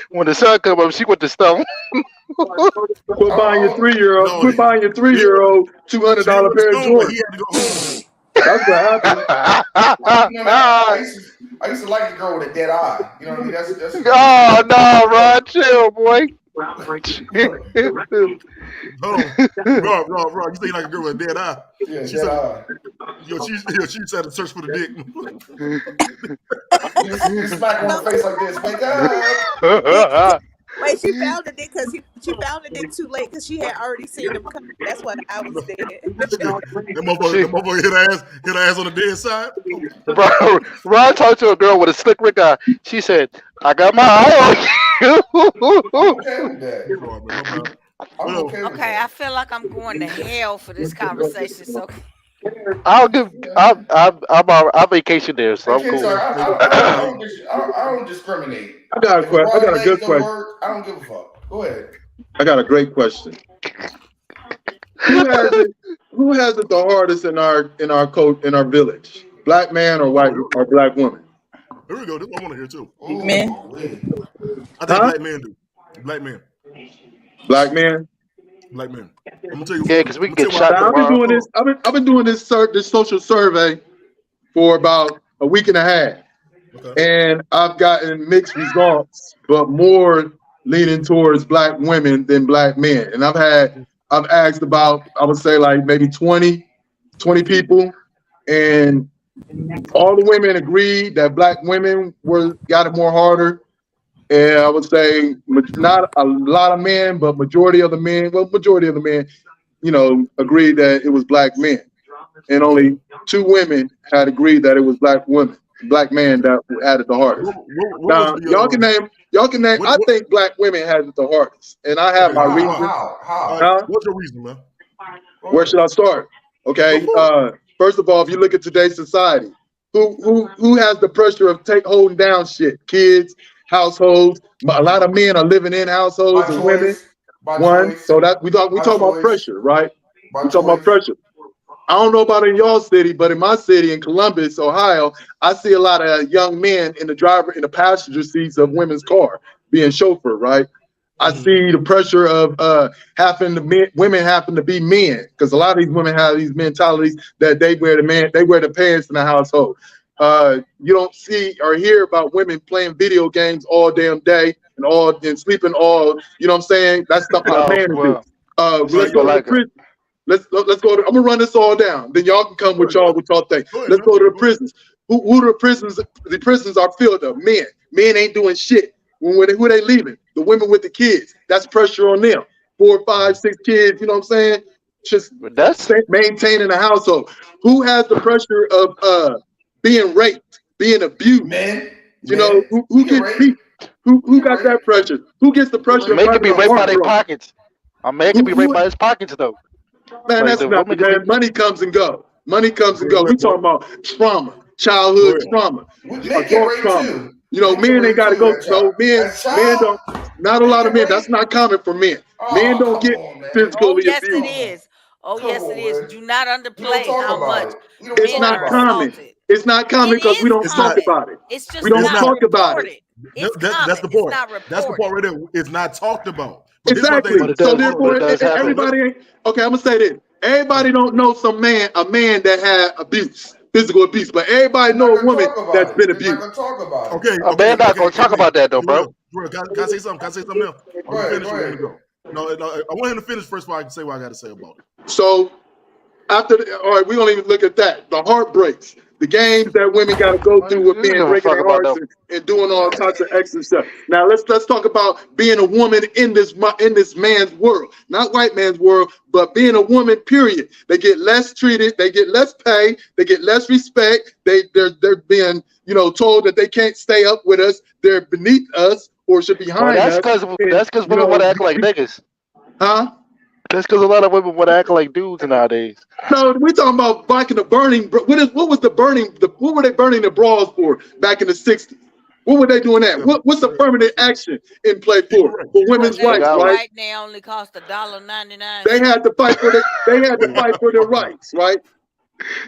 When the sun come up, she went to stone. Quit buying your 3-year-old. Quit buying your 3-year-old $200 pair of Jordans. That's what happened. I used to like the girl with a dead eye. You know what I mean? That's oh no, Rod, chill, boy. Rob, you think like a girl with a dead eye? Yeah, she said, she said to search for the dick. You smack her on the face like this. Wake up. Wait, she found the dick because she found the dick too late because she had already seen him coming. That's what I was dead. That motherfucker hit her ass on the dead side. Bro, Ron talked to a girl with a slick Rick eye. She said, "I got my eye on you." Okay, I feel like I'm going to hell for this conversation. So I'm vacation there, so I'm cool. I don't discriminate. I got a good question. I don't give a fuck. Go ahead. I got a great question. Who has it the hardest in our village? Black man or white or black woman? Here we go. This one I want to hear too. Men. I think black men do. Black men. Black men. Black men. I'm gonna tell you. Yeah, because we can get shot. I've been doing this social survey for about a week and a half, and I've gotten mixed results, but more leaning towards black women than black men. And I've asked about, I would say like maybe 20 people, and all the women agreed that black women got it more harder. And I would say not a lot of men, but majority of the men, agreed that it was black men. And only 2 women had agreed that it was black men that had it the hardest. Now, y'all can name Y'all can name. I think black women have it the hardest, and I have my reasons. How? What's your reason, man? Where should I start? Okay. First of all, if you look at today's society, who has the pressure of holding down shit? Kids, households. A lot of men are living in households and women. So that we talk about pressure, right? We talk about pressure. I don't know about in y'all city, but in my city, in Columbus, Ohio, I see a lot of young men in the passenger seats of women's car being chauffeured, right? I see the pressure of women having to be men, because a lot of these women have these mentalities that they wear the pants in the household. You don't see or hear about women playing video games all damn day and sleeping all. You know what I'm saying? That's stuff a man do. Let's go to the prison. Let's go to. I'm gonna run this all down. Then y'all can come with y'all think. Let's go to the prisons. Who the prisons? The prisons are filled of men. Men ain't doing shit. Who they leaving? The women with the kids. That's pressure on them. 4, 5, 6 kids. You know what I'm saying? Just maintaining a household. Who has the pressure of being raped, being abused? Men. You know who gets beat? Who got that pressure? Who gets the pressure? A man can be raped by their pockets. A man can be raped by his pockets though. Man, that's not man. Money comes and go. Money comes and go. We talking about trauma, childhood trauma, adult trauma. You know, men ain't got to go. So men don't. Not a lot of men. That's not common for men. Men don't get physically abused. It is. Yes, it is. Do not underplay how much. It's not common. It's not common because we don't talk about it. It's just we don't talk about it. That's the part. That's the part right there. It's not talked about. But exactly. So therefore, everybody ain't okay. I'm gonna say this. Everybody don't know a man that had abuse, physical abuse, but everybody know a woman that's been abused. Okay, a man not gonna talk about that though, bro. Can I say something? Can I say something else? Go ahead. No, I want him to finish first before I can say what I got to say about it. So all right, we don't even look at that. The heartbreaks, the games that women got to go through with men breaking their hearts and doing all types of extra stuff. Now let's talk about being a woman in this man's world, not white man's world, but being a woman. Period. They get less treated, they get less pay, they get less respect. They're being told that they can't stay up with us. They're beneath us or should be behind us. That's because women want to act like niggas. Huh? That's because a lot of women want to act like dudes nowadays. No, we're talking about back in the burning. What were they burning the bras for back in the 60s? What were they doing that? What's affirmative action in play for women's rights? Right? Now only cost $1.99. They had to fight for their rights, right?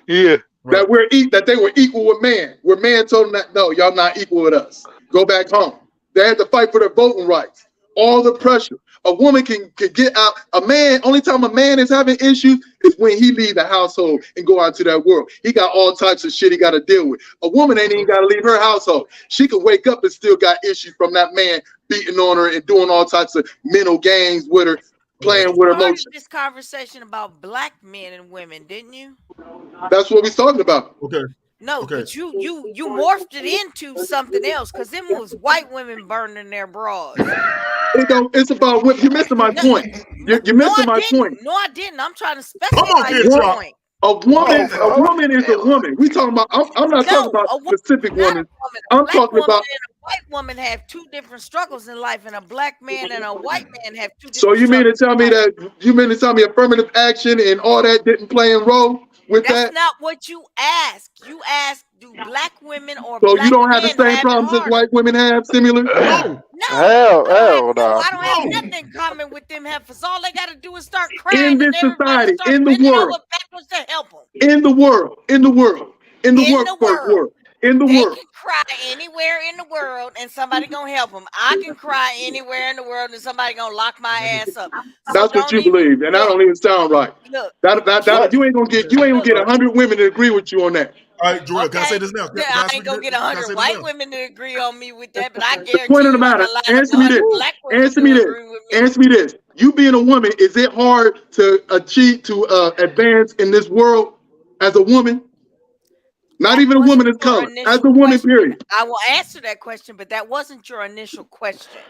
Yeah. That they were equal with man. Where man told them that no, y'all not equal with us. Go back home. They had to fight for their voting rights. All the pressure. A woman can get out. Only time a man is having issues is when he leave the household and go out to that world. He got all types of shit he got to deal with. A woman ain't even got to leave her household. She can wake up and still got issues from that man beating on her and doing all types of mental games with her, playing with her emotions. This conversation about black men and women, didn't you? That's what we're talking about. Okay. No, but you morphed it into something else because them was white women burning their bras. It's about what you're missing my point. You're missing my point. No, I didn't. I'm trying to specify your point. A woman is a woman. We talking about. I'm not talking about specific women. I'm talking about. A white woman have two different struggles in life, and a black man and a white man have two different. So you mean to tell me affirmative action and all that didn't play a role with that? That's not what you asked. You asked, do black women or so black you don't have the men same problems as white women have, similar? No. Hell no. I don't have nothing in common with them heifers. All they got to do is start crying. In this society, in the world, to help them. In the world. They can cry anywhere in the world and somebody gonna help them. I can cry anywhere in the world and somebody gonna lock my ass up. That's what you believe, and that don't even sound right. Look, that you ain't gonna get 100 women to agree with you on that. All right, Joel, can I say this now? I ain't gonna get 100 white women to agree on me with that, but I guarantee the point of the matter. Answer me this. You being a woman, is it hard to advance in this world as a woman? Not even a woman of color. As a woman, period. I will answer that question, but that wasn't your initial question.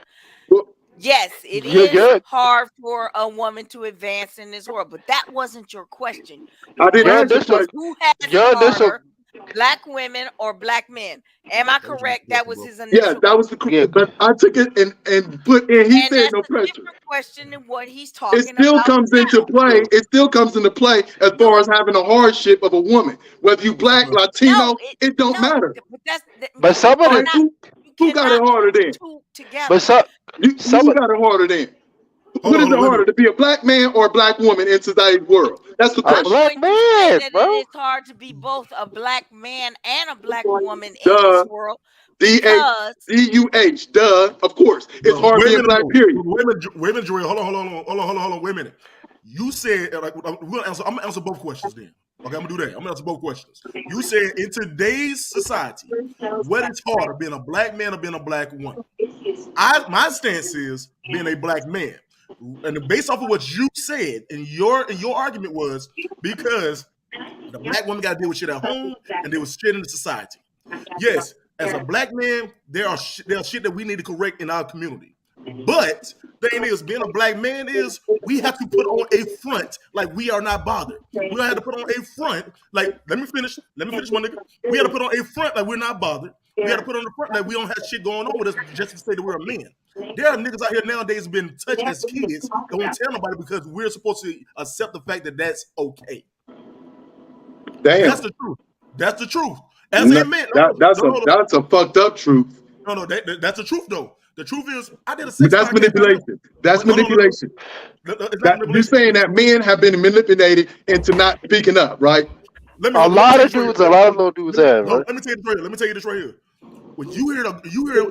Well, yes, it is hard for a woman to advance in this world, but that wasn't your question. I didn't answer the question. Who has it harder? black women or black men. Am I correct? That was his Yeah, initial. that was the Yeah. but I took it and put in. He And said that's no a pressure. different question than what he's It talking still about comes into now. play. It still comes into play as far as having a hardship of a woman, whether you black, No, Latino, it don't no, matter. but that's But some of the Who got it harder put then? the two together. but some Who got it harder then? What is it harder, to be a black man or a black woman in today's world? That's the I'm question. black I'm going to say man, that bro. it is hard to be both a black man and a black woman in Duh. this world because D-U-H, duh, of course. It's hard Wait a being minute, black, though. period. Wait a minute, Joel. Hold on. Wait a minute. You said like I'm gonna answer both questions then. Okay, I'm gonna do that. I'm gonna answer both questions. You said in today's society, what is harder, being a black man or being a black woman? My stance is being a black man. And based off of what you said, and your argument was because the black woman got to deal with shit at home and deal with shit in the society. Yes, as a black man, there are shit that we need to correct in our community. But the thing is, being a black man is we have to put on a front like we are not bothered. We have to put on a front like let me finish my nigga. We have to put on a front like we're not bothered. We have to put on the front like we don't have shit going on with us just to say that we're a man. There are niggas out here nowadays been touched as kids that won't tell nobody because we're supposed to accept the fact that that's okay. Damn. That's the truth. That's the truth. As a man, that's a fucked up truth. No, that's the truth though. The truth is, I did a But that's manipulation. That's manipulation. You're saying that men have been manipulated into not speaking up, right? A lot of little dudes have. Let me tell you this right here. When you hear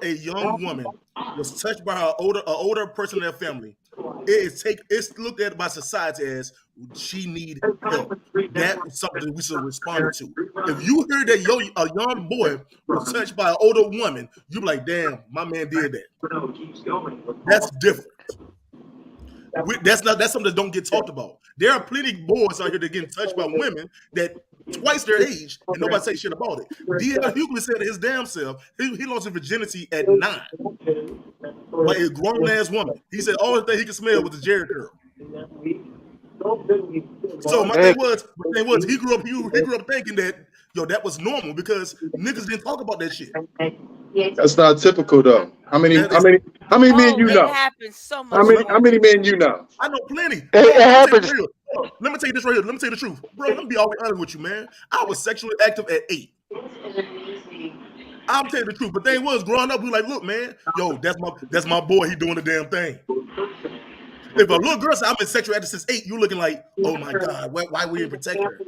a young woman was touched by her older person in their family, it's looked at by society as she need help. That's something we should respond to. If you hear that a young boy was touched by an older woman, you be like, damn, my man did that. That's different. That's something that don't get talked about. There are plenty of boys out here that getting touched by women that twice their age and nobody say shit about it. D.L. Hughley said to his damn self, he lost his virginity at 9 by a grown ass woman. He said all the thing he could smell was the Jerry curl. So my thing was he grew up thinking that that was normal because niggas didn't talk about that shit. That's not typical though. How many men you know? It happens so much. How many men you know? I know plenty. It happens. Let me tell you this right here. Let me tell you the truth. Bro, let me be always honest with you, man. I was sexually active at 8. I'm telling you the truth. But thing was, growing up, we like, look, man, that's my boy. He doing the damn thing. If a little girl said I've been sexually active since 8, you looking like, oh my God, why we didn't protect her?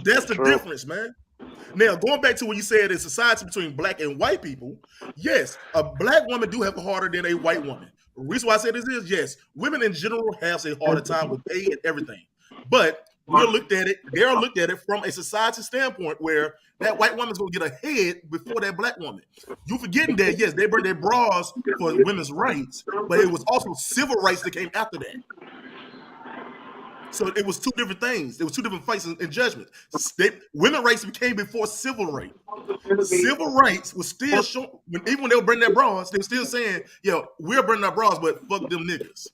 That's the difference, man. Now, going back to what you said in society between black and white people, yes, a black woman do have it harder than a white woman. The reason why I say this is, yes, women in general have a harder time with pay and everything. But they are looked at it from a society standpoint where that white woman's gonna get ahead before that black woman. You forgetting that, yes, they burnt their bras for women's rights, but it was also civil rights that came after that. So it was two different things. There was two different fights in judgment. Women's rights became before civil rights. Civil rights was still showing, even when they were burning their bras, they were still saying, we're burning our bras, but fuck them niggas.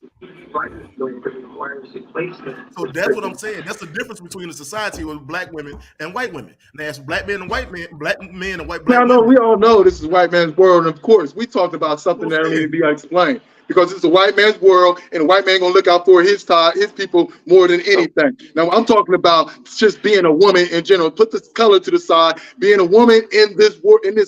So that's what I'm saying. That's the difference between the society with black women and white women. Now, as black men and white men, black men and white black women. We all know this is white man's world, and of course, we talked about something that don't need to be explained. Because it's a white man's world, and a white man gonna look out for his people more than anything. Now, I'm talking about just being a woman in general. Put this color to the side. Being a woman in this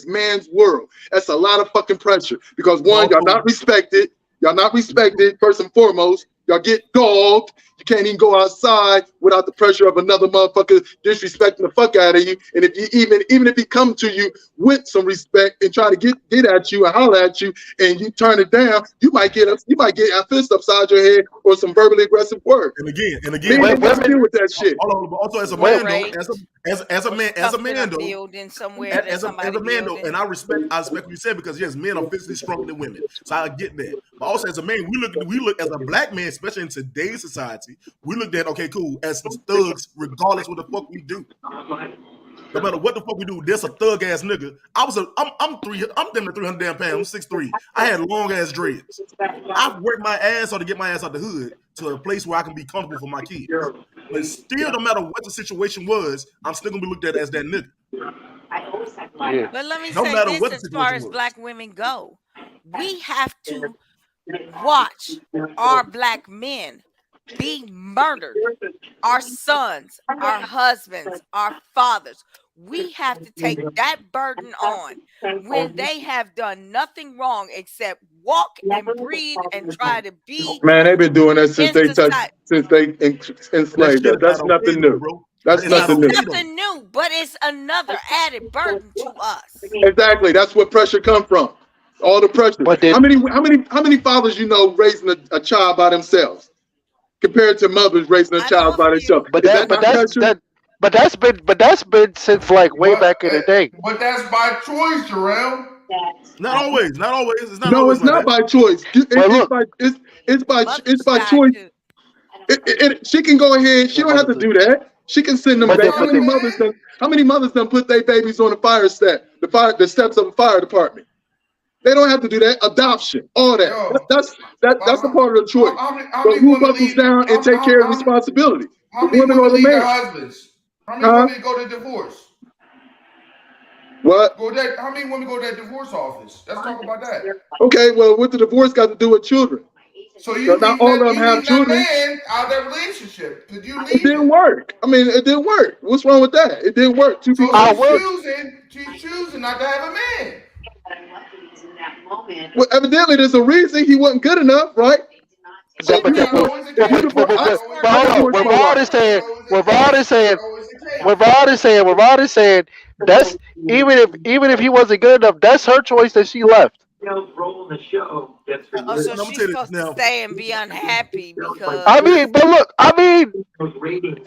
man's world, that's a lot of fucking pressure. Because one, y'all not respected. Y'all not respected first and foremost. Y'all get dogged. You can't even go outside without the pressure of another motherfucker disrespecting the fuck out of you. And if you even if he come to you with some respect and try to get at you and holler at you, and you turn it down, you might get a fist upside your head or some verbally aggressive words. And again, man, deal with that shit. Also, as a man, though, and I respect what you said because yes, men are physically stronger than women, so I get that. But also, as a man, we look as a black man, especially in today's society. We looked at, okay, cool, as thugs, regardless what the fuck we do. No matter what the fuck we do, there's a thug ass nigga. I'm damn near 300 damn pounds. I'm 6'3". I had long ass dreads. I've worked my ass off to get my ass out the hood to a place where I can be comfortable for my kids. But still, no matter what the situation was, I'm still gonna be looked at as that nigga. Yeah. But let me No say matter this: what the as far situation as was. black women go, we have to watch our black men be murdered. Our sons, our husbands, our fathers. We have to take that burden on when they have done nothing wrong except walk and breathe and try to be Man, they've been doing that since in they society. enslaved That shit us. is That's not nothing okay, new. bro. That's It's not nothing new. okay, though. Nothing new, but it's another added burden to us. Exactly. That's where pressure come from. All the pressure. But then, How many fathers you know raising a child by themselves compared to mothers raising a I know child a by few. themselves? but Is that, that but not that's pressure? that, but that's been since like way back in the day. But that's by choice, Jarrell. Not always. Not always. It's not No, always it's like not that. by choice. Well, look, It's Mothers by got choice. to. She can go ahead. She don't have to do that. She can send them But back. then- but then- How many mothers done put their babies on the steps of a fire department? They don't have to do that. Adoption, all that. Yo, That's a part of the choice. How So many who women buckles leave? down and take care of responsibility? How The many women or women the leave their man? husbands? How many Huh? women go to divorce? What? How many women go to that divorce office? Let's talk about that. Okay, well, what the divorce got to do with children? So you Not leaving all that, of them have children. man out of that relationship. Could you It leave didn't work. I mean, it didn't work. What's wrong with that? It didn't work. Two So people. she's choosing not to have a man. Well, evidently, there's a reason he wasn't good enough, right? So But you then- divorce- Always the but- case. but- but- That's but hold on. always What the Rod case. is saying, Always the what case. Rod is saying, Always the case. what Rod is saying, that's even if he wasn't good enough, that's her choice that she left. Oh, so I'ma she's tell you supposed now. to stay and be unhappy because I mean, but look,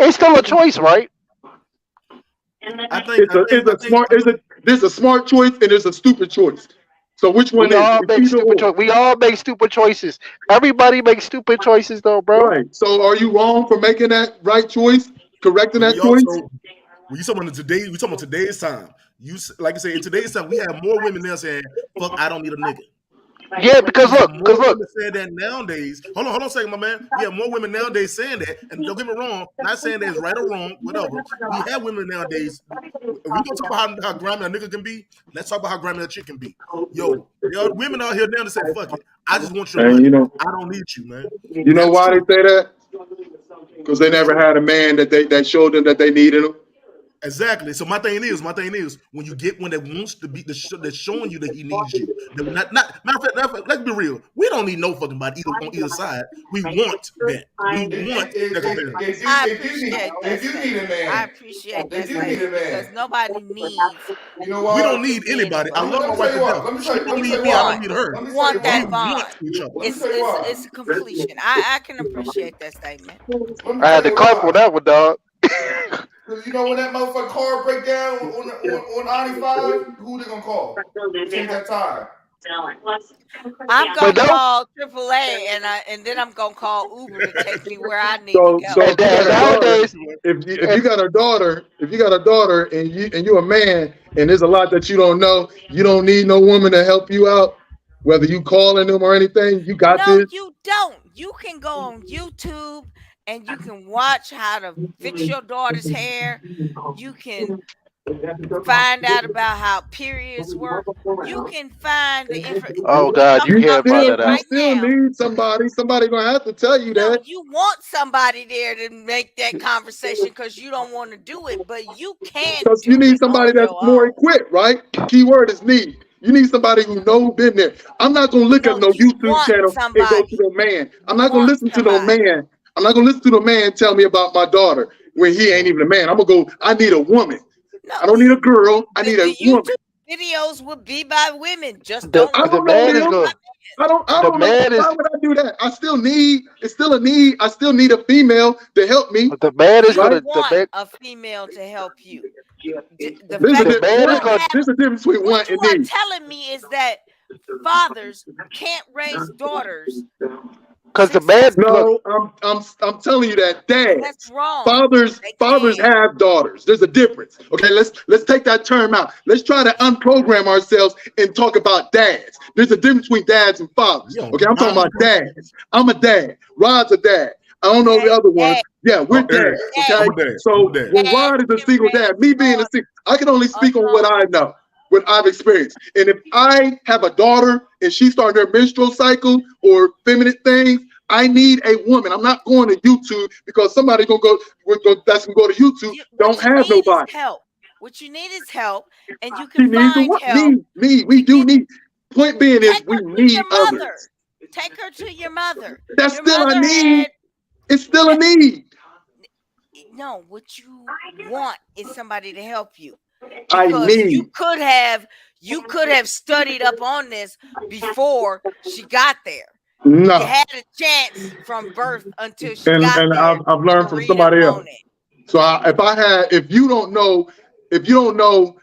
it's still a choice, right? I think There's a smart choice and there's a stupid choice. So which one We is all it? make Either stupid or. choices. We all make stupid choices. Everybody makes stupid choices, though, bro. Right. So are you wrong for making that right choice, correcting But that we choice? also, when you talking about today, we talking about today's time. Like I said, in today's time, we have more women now saying, "Fuck, I don't need a nigga." Yeah, because We have look, more women saying that nowadays. Hold on a second, my man. We have more women nowadays saying that, and don't get me wrong, not saying that it's right or wrong, whatever. We have women nowadays. If we gonna talk about how grimy a nigga can be, let's talk about how grimy a chick can be. Yo, there are women out here now that say, "Fuck it, I just want your And money. you know, I don't need you, man." you know That's why true. they say that? Because they never had a man that showed them that they needed them. Exactly. So my thing is, when you get one that wants to be that's showing you that he needs you. That not matter of fact, let's be real. We don't need no fucking body on either side. We want that. We want that comparison. I appreciate that They do need a statement. man. I appreciate They that do need a statement man. because nobody needs You know what? We don't need anybody. I love my wife to death. Let me She tell you don't need what. me. I don't need her. Let me tell want you that what. bond. Want each other. Let me tell you why. It's a completion. I can appreciate that statement. Let me I had tell to you clap why. on that one, dog. Because you know when that motherfucking car break down on 95, who they gonna call? Change that tire. I'm But gonna no- call AAA and then I'm gonna call Uber to take me where I need So to go. if you got a daughter, nowadays, if you got a daughter and you're a man and there's a lot that you don't know, you don't need no woman to help you out, whether you calling them or anything, you got No, this. you don't. You can go on YouTube and you can watch how to fix your daughter's hair. You can find out about how periods work. You can find the information. Oh God, you can't find that You out. still need somebody. Somebody gonna have to tell you No, that. you want somebody there to make that conversation because you don't want to do it, but you can Because do you need it somebody on that's your more own. equipped, right? Keyword is need. You need somebody who been there. I'm not gonna look at No, no you YouTube want channel and go somebody. to no man. I'm You not gonna want listen to no somebody. man. I'm not gonna listen to no man tell me about my daughter when he ain't even a man. I'm gonna go, I need a woman. No, I don't need a girl. I need a the woman. YouTube videos would be by women. Just The- don't I look don't the know man is him. good. I don't The know. man is- Why would I do that? It's still a need. I still need a female to help me. The man is you gonna. The want man. a female to help you. The There's fact a, The man is gonna. there's a difference between what want you and are need. telling me is that fathers can't raise daughters. Because the man. Look, No, I'm telling you that That's dads, wrong. fathers They can. have daughters. There's a difference. Okay, let's take that term out. Let's try to unprogram ourselves and talk about dads. There's a difference between dads and fathers. Yeah. Okay, I'm talking about dads. I'm a dad. Rod's a dad. I don't know the other ones, Yeah, we're dads. Okay, I'm a dad. so I'm a dad. when Rod is a single dad, me being a single, I can only speak on what I know, what I've experienced. And if I have a daughter and she's starting her menstrual cycle or feminine things, I need a woman. I'm not going to YouTube because somebody's gonna go. That's gonna go to YouTube. Don't have nobody. Help. What you need is help, and you She can needs find help. Me. We do need. Point being is we need others. Take her to your mother. That's Your still a mother need. It's still a need. No, what you want is somebody to help you. I need. You could have studied up on this before she got there. No. You had a chance from birth until she got And there. I've learned from somebody else. So if you don't know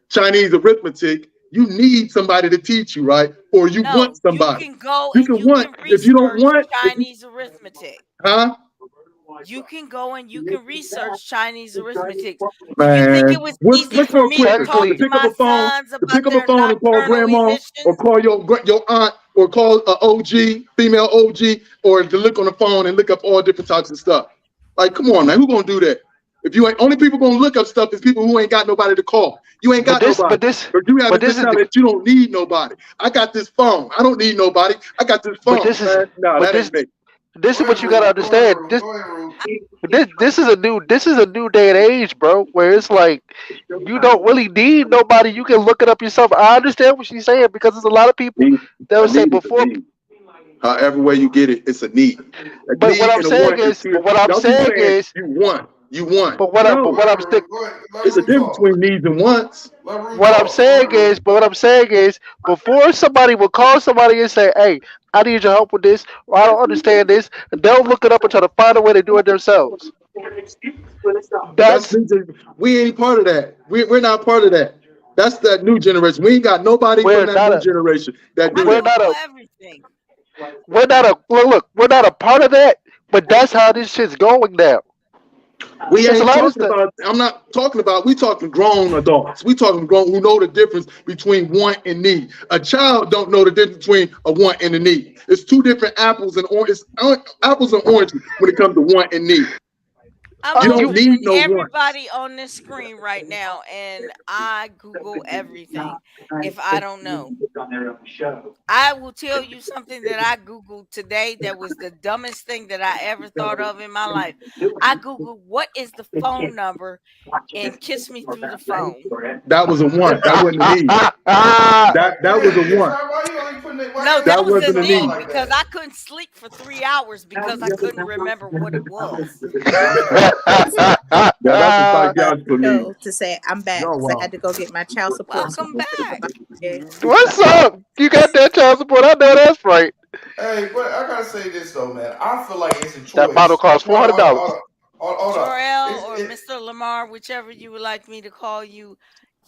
Chinese arithmetic, you need somebody to teach you, right? Or you want somebody. You can go. You can want. If you don't want Chinese arithmetic, huh? You can go and you can research Chinese arithmetic. Man, you think it was easy for me to talk to my sons about pick up a phone and call grandma, emissions? or call your aunt, or call an OG, female OG, or to look on the phone and look up all different types of stuff. Like, come on, man, who gonna do that? If you ain't, only people gonna look up stuff is people who ain't got nobody to call. You ain't got nobody. But you have to tell that you don't need nobody. I got this phone. I don't need nobody. I got this phone. This is what you gotta understand. This is a new day and age, bro. Where it's like you don't really need nobody. You can look it up yourself. I understand what she's saying because there's a lot of people that would say before. However way you get it, it's a need. But what I'm saying is, you want. But what I'm saying, it's a difference between needs and wants. What I'm saying is, before somebody will call somebody and say, "Hey, I need your help with this," or "I don't understand this," they'll look it up and try to find a way to do it themselves. We ain't part of that. We're not part of that. That's that new generation. We ain't got nobody from that new generation. We're not a part of that. But that's how this shit's going now. We talking grown adults. We talking grown who know the difference between want and need. A child don't know the difference between a want and a need. It's two different apples and oranges. Apples and oranges when it comes to want and need. You don't need no everybody on this screen right now, and I Google everything if I don't know. I will tell you something that I Googled today that was the dumbest thing that I ever thought of in my life. I Googled what is the phone number and kiss me through the phone. That was a want. That wasn't a need. That was a want. No, that was a need because I couldn't sleep for 3 hours because I couldn't remember what it was. To say I'm back because I had to go get my child support. Welcome back. What's up? You got that child support? I know that's right. Hey, but I gotta say this though, man. I feel like it's a choice. That bottle costs $400. Jorel or Mr. Lamar, whichever you would like me to call you.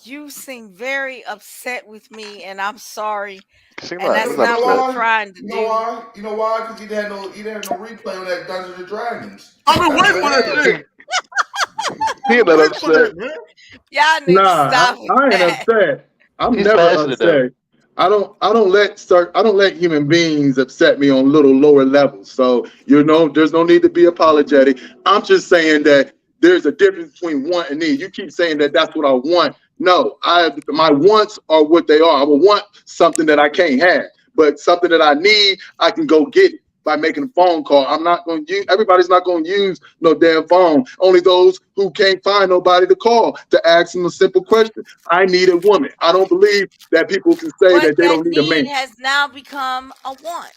You seem very upset with me, and I'm sorry. And that's not what I'm trying to do. You know why? Because you didn't have no replay on that Dungeons and Dragons. I've been waiting for that thing. He not upset. Y'all need to stop. I ain't upset. I'm never upset. I don't let human beings upset me on little lower levels. So there's no need to be apologetic. I'm just saying that there's a difference between want and need. You keep saying that that's what I want. No, my wants are what they are. I will want something that I can't have, but something that I need, I can go get it by making a phone call. Everybody's not going to use no damn phone. Only those who can't find nobody to call to ask them a simple question. I need a woman. I don't believe that people can say that they don't need a man. Need has now become a want.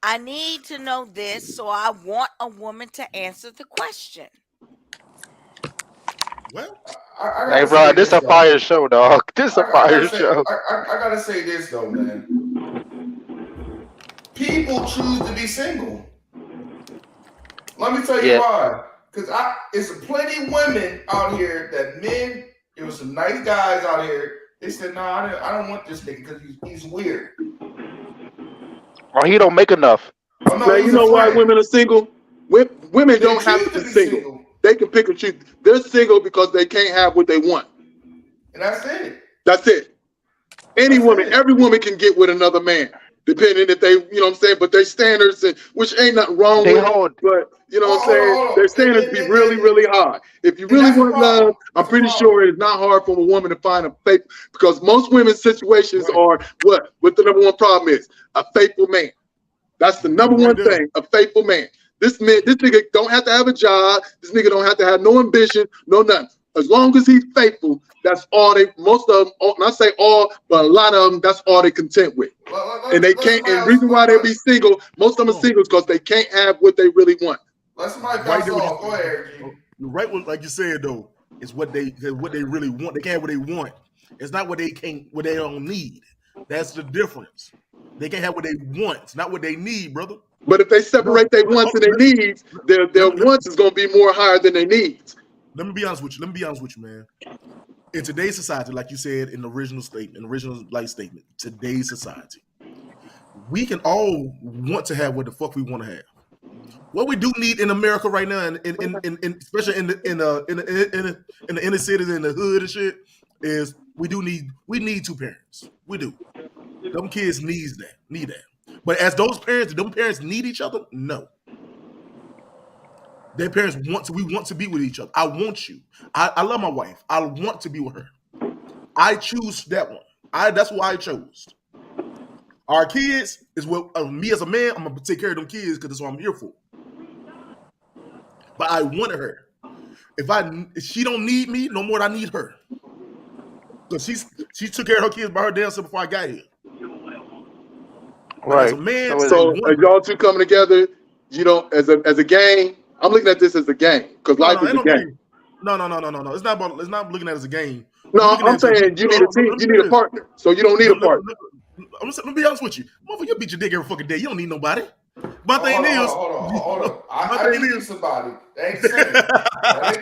I need to know this, so I want a woman to answer the question. Well, hey, Rod, this a fire show, dog. This a fire show. I gotta say this though, man. People choose to be single. Let me tell you why. Because it's plenty women out here that men. There was some nice guys out here. They said, "No, I don't want this nigga because he's weird." Or he don't make enough. Now, you know why women are single? Women don't have to be single. They can pick and choose. They're single because they can't have what they want. And that's it. That's it. Every woman can get with another man. depending if they, you know what I'm saying, but their standards, which ain't nothing wrong with it, but you know what I'm saying, their standards be really, really high. If you really want love, I'm pretty sure it's not hard for a woman to find a faithful, because most women's situations are what the number one problem is: a faithful man. That's the number one thing, a faithful man. This nigga don't have to have a job. This nigga don't have to have no ambition, no nothing. As long as he's faithful, that's all they, most of them, not say all, but a lot of them, that's all they content with. And they can't, and the reason why they be single, most of them are singles because they can't have what they really want. Let somebody pass off. Go ahead, G. Right, like you said though, it's what they really want. They can't have what they want. It's not what they can't, what they don't need. That's the difference. They can't have what they want. It's not what they need, brother. But if they separate their wants and their needs, their wants is going to be more higher than their needs. Let me be honest with you, man. In today's society, like you said in the original statement, today's society, we can all want to have what the fuck we want to have. What we do need in America right now, and especially in the inner cities and the hood and shit, is we need two parents. We do. Them kids need that. But as them parents need each other? No. Their parents we want to be with each other. I want you. I love my wife. I want to be with her. I choose that one. That's why I chose. Our kids is what me as a man, I'm gonna take care of them kids because that's what I'm here for. But I wanted her. If she don't need me no more than I need her. Because she took care of her kids by her damn self before I got here. Right. As a man, so as y'all two coming together, you know, as a gang. I'm looking at this as a game because life is a game. No. It's not looking at it as a game. No, I'm saying you need a team. You need a partner. So you don't need a partner. Let me be honest with you. Motherfucker, you beat your dick every fucking day. You don't need nobody. My thing is, hold on. I need somebody. That ain't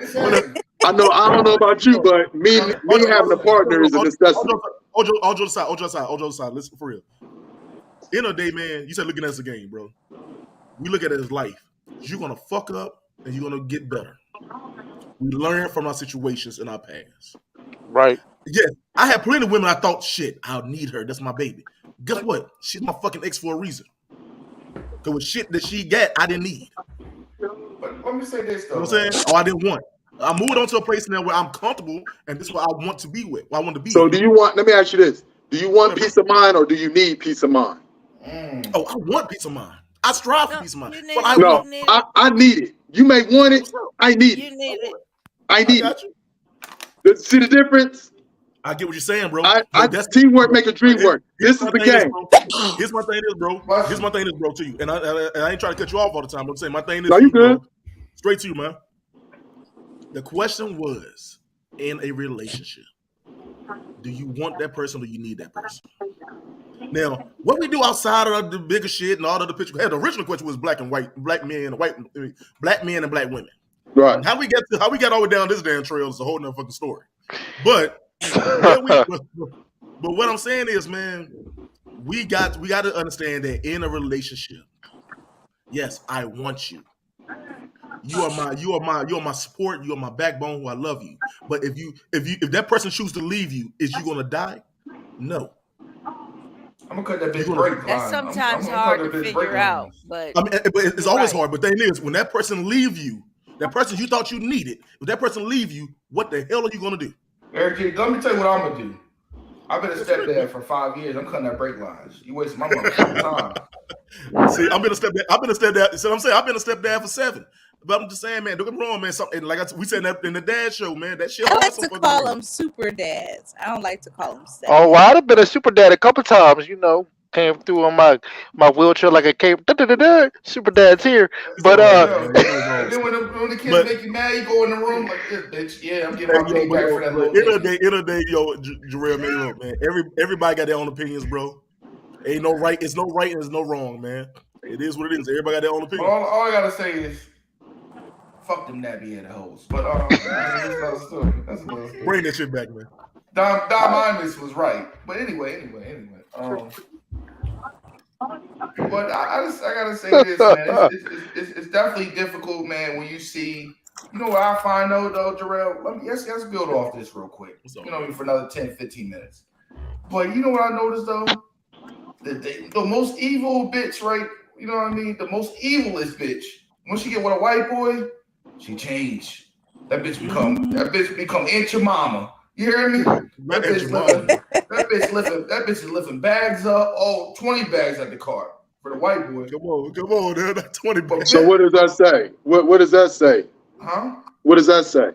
the same. I don't know about you, but me having a partner is a necessity. All jokes aside. Listen, for real. End of the day, man, you said looking at it as a game, bro. We look at it as life. You're gonna fuck up and you're gonna get better. We learn from our situations in our past. Right. Yeah, I had plenty of women I thought, shit, I'll need her. That's my baby. Guess what? She's my fucking ex for a reason. Because with shit that she got, I didn't need. But let me say this though. You know what I'm saying? I didn't want. I moved on to a place now where I'm comfortable and this is what I want to be with. I want to be. So let me ask you this. Do you want peace of mind or do you need peace of mind? Oh, I want peace of mind. I strive for peace of mind. But I need it. You may want it. I need it. You need it. I need it. See the difference? I get what you're saying, bro. That's teamwork make a dream work. This is the game. Here's my thing is, bro, to you. And I ain't trying to cut you off all the time. I'm saying my thing is, no, you good. Bro, straight to you, man. The question was, in a relationship, do you want that person or do you need that person? Now, what we do outside of the bigger shit and all of the pictures, the original question was black men and black women. Right. And how we got all the way down this damn trail is a whole nother fucking story. But what I'm saying is, man, we got to understand that in a relationship, yes, I want you. You are my support. You are my backbone. Who I love you. But if that person chooses to leave you, is you gonna die? No. I'm gonna cut that bitch break line. That's sometimes hard to figure out, but it's always hard. But the thing is, when that person leave you, that person you thought you needed, if that person leave you, what the hell are you gonna do? Eric G, let me tell you what I'm gonna do. I've been a stepdad for 5 years. I'm cutting that break lines. You wasting my motherfucking time. See, I've been a stepdad. So I'm saying I've been a stepdad for 7. But I'm just saying, man, don't get me wrong, man. Something like we said that in the dad show, man. That shit. I like to call them super dads. I don't like to call them step. Oh, well, I'd have been a super dad a couple times. You know, came through on my wheelchair like a cape. Super dad's here. But and then when the kids make you mad, you go in the room like this, bitch. Yeah, I'm getting my pay back for that little thing. In a day, yo, Jarrell, man, everybody got their own opinions, bro. Ain't no right. It's no right and there's no wrong, man. It is what it is. Everybody got their own opinion. All I gotta say is, fuck them nappy head hoes. But that's another story. Bring that shit back, man. Dom Imus was right. But anyway. But I gotta say this, man. It's definitely difficult, man, when you see. You know what I find though, Jarrell? Let's build off this real quick. You know, for another 10, 15 minutes. But you know what I noticed though? the most evil bitch, right? You know what I mean? The most evilest bitch. When she get with a white boy, she change. That bitch become Aunt your mama. You hear me? That bitch is lifting bags up. 20 bags at the car for the white boy. Come on, dude. That's 20 bucks. So what does that say? What does that say? Huh? What does that say?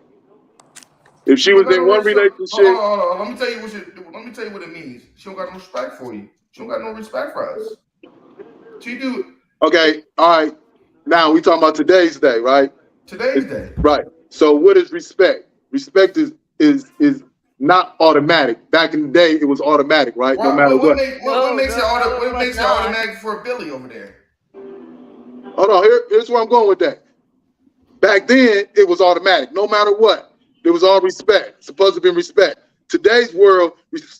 If she was in one relationship, hold on. Let me tell you what it means. She don't got no respect for you. She don't got no respect for us. She do. Okay, all right. Now we talking about today's day, right? Today's day. Right. So what is respect? Respect is not automatic. Back in the day, it was automatic, right? No matter what. What makes it automatic for Billy over there? Hold on. Here's where I'm going with that. Back then, it was automatic. No matter what, there was all respect. Supposed to be respect. Today's world,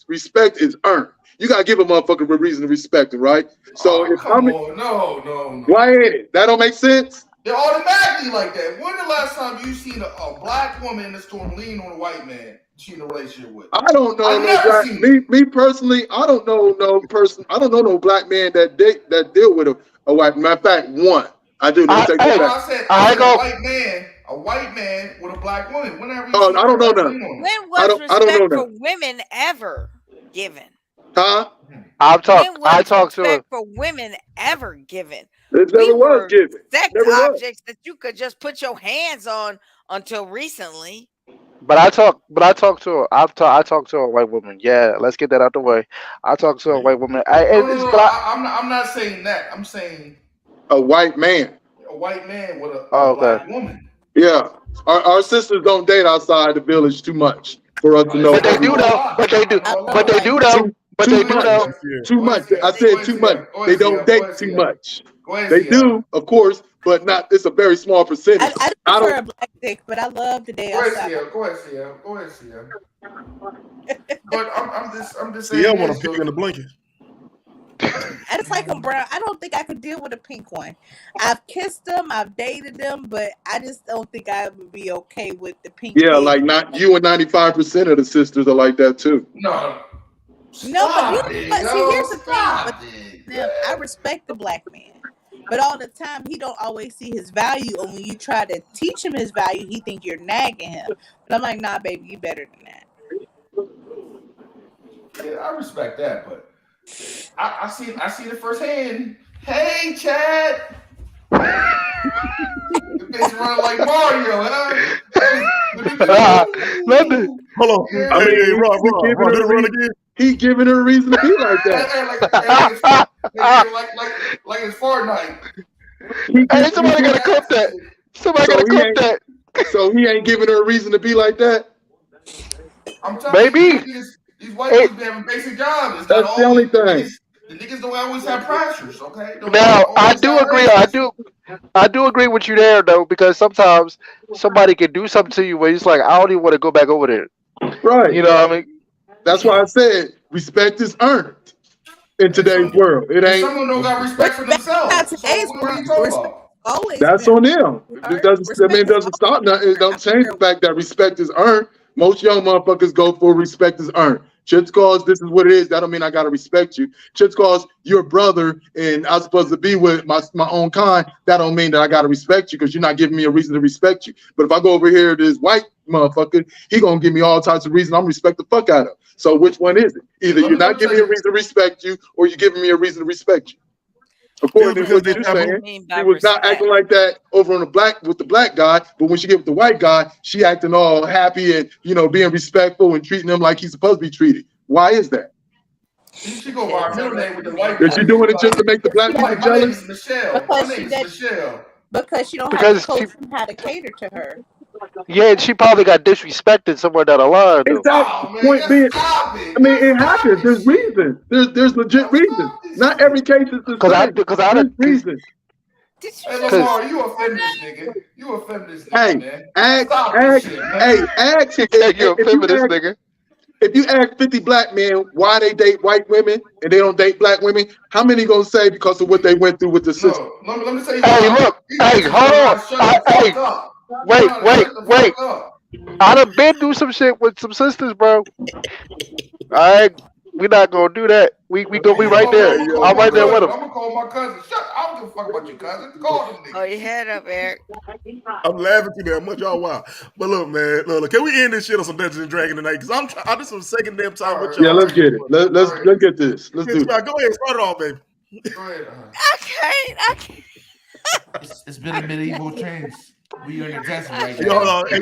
respect is earned. You gotta give a motherfucker a reason to respect it, right? So no. Why ain't it? That don't make sense. They're automatically like that. When the last time you seen a black woman in the store lean on a white man she in a relationship with? I don't know. Me personally, I don't know no person. I don't know no black man that deal with a white. Matter of fact, one. I do. I said a white man with a black woman. Whenever I don't know none. When was respect for women ever given? Huh? I talked to her. For women ever given. It never was given. Sex objects that you could just put your hands on until recently. But I talked to her. I talked to a white woman. Yeah, let's get that out the way. I talked to a white woman. I'm not saying that. I'm saying a white man. A white man with a black woman. Yeah, our sisters don't date outside the village too much for us to know. But they do though. But they do though. Too much. I said too much. They don't date too much. They do, of course, but not. It's a very small percentage. I prefer a black dick, but I love the day outside. Go ahead, Sia. But I'm just saying. Yeah, I want to pick in the blanket. I just like them brown. I don't think I could deal with a pink one. I've kissed them, I've dated them, but I just don't think I would be okay with the pink. Yeah, like not you and 95% of the sisters are like that too. No. See, here's the thing. I respect the black man, but all the time he don't always see his value, and when you try to teach him his value, he think you're nagging him. But I'm like, nah, baby, you better than that. Yeah, I respect that, but I see it firsthand. Hey, Chad. The bitch running like Mario, huh? Hold on. Hey, Rob, did it run again? He giving her a reason to be like that. like it's Fortnite. Hey, somebody gotta clip that. So he ain't giving her a reason to be like that. I'm telling you, these white people be having basic jobs. That's the only thing. The niggas don't always have pressures, okay? Now I do agree with you there though, because sometimes somebody can do something to you where it's like, I don't even want to go back over there. Right. You know what I mean? That's why I said respect is earned in today's world. It ain't. Someone don't got respect for themselves. What are you talking about? That's on them. It doesn't stop nothing. It don't change the fact that respect is earned. Most young motherfuckers go for respect is earned. Just cause this is what it is, that don't mean I gotta respect you. Just cause you're a brother and I'm supposed to be with my own kind, that don't mean that I gotta respect you because you're not giving me a reason to respect you. But if I go over here to this white motherfucker, he gonna give me all types of reasons I'm respect the fuck out of. So which one is it? Either you're not giving me a reason to respect you or you're giving me a reason to respect you. According to what you're saying, she was not acting like that over on with the black guy, but when she get with the white guy, she acting all happy and being respectful and treating him like he's supposed to be treated. Why is that? She go by her middle name with the white guy. Is she doing it just to make the black people jealous? Because she don't have to coach him how to cater to her. Yeah, she probably got disrespected somewhere down the line. Exactly. Point being, it happens. There's reason. There's legit reason. Not every case is the same. Because I don't reason. Hey, Lamar, you a feminist nigga. You a feminist nigga, man. Ask. You're a feminist nigga. If you ask 50 black men why they date white women and they don't date black women, how many gonna say because of what they went through with the system? Let me tell you. Hey, look. Hey, hold on. Wait. I done been through some shit with some sisters, bro. Alright. We not gonna do that. We gonna be right there. I'm right there with him. I'm gonna call my cousin. Shut up. I don't give a fuck about your cousin. Call them niggas. Oh, your head up, Eric. I'm laughing too damn much, y'all. Wow. But look, man, look, can we end this shit on some Dungeons and Dragons tonight? Because I'm just some second damn time with y'all. Yeah, let's get it. Let's get this. Let's do it. Go ahead, start it off, baby. Go ahead. I can't. It's been a medieval change. We are in the desert right Hey, now. hold on. Hey,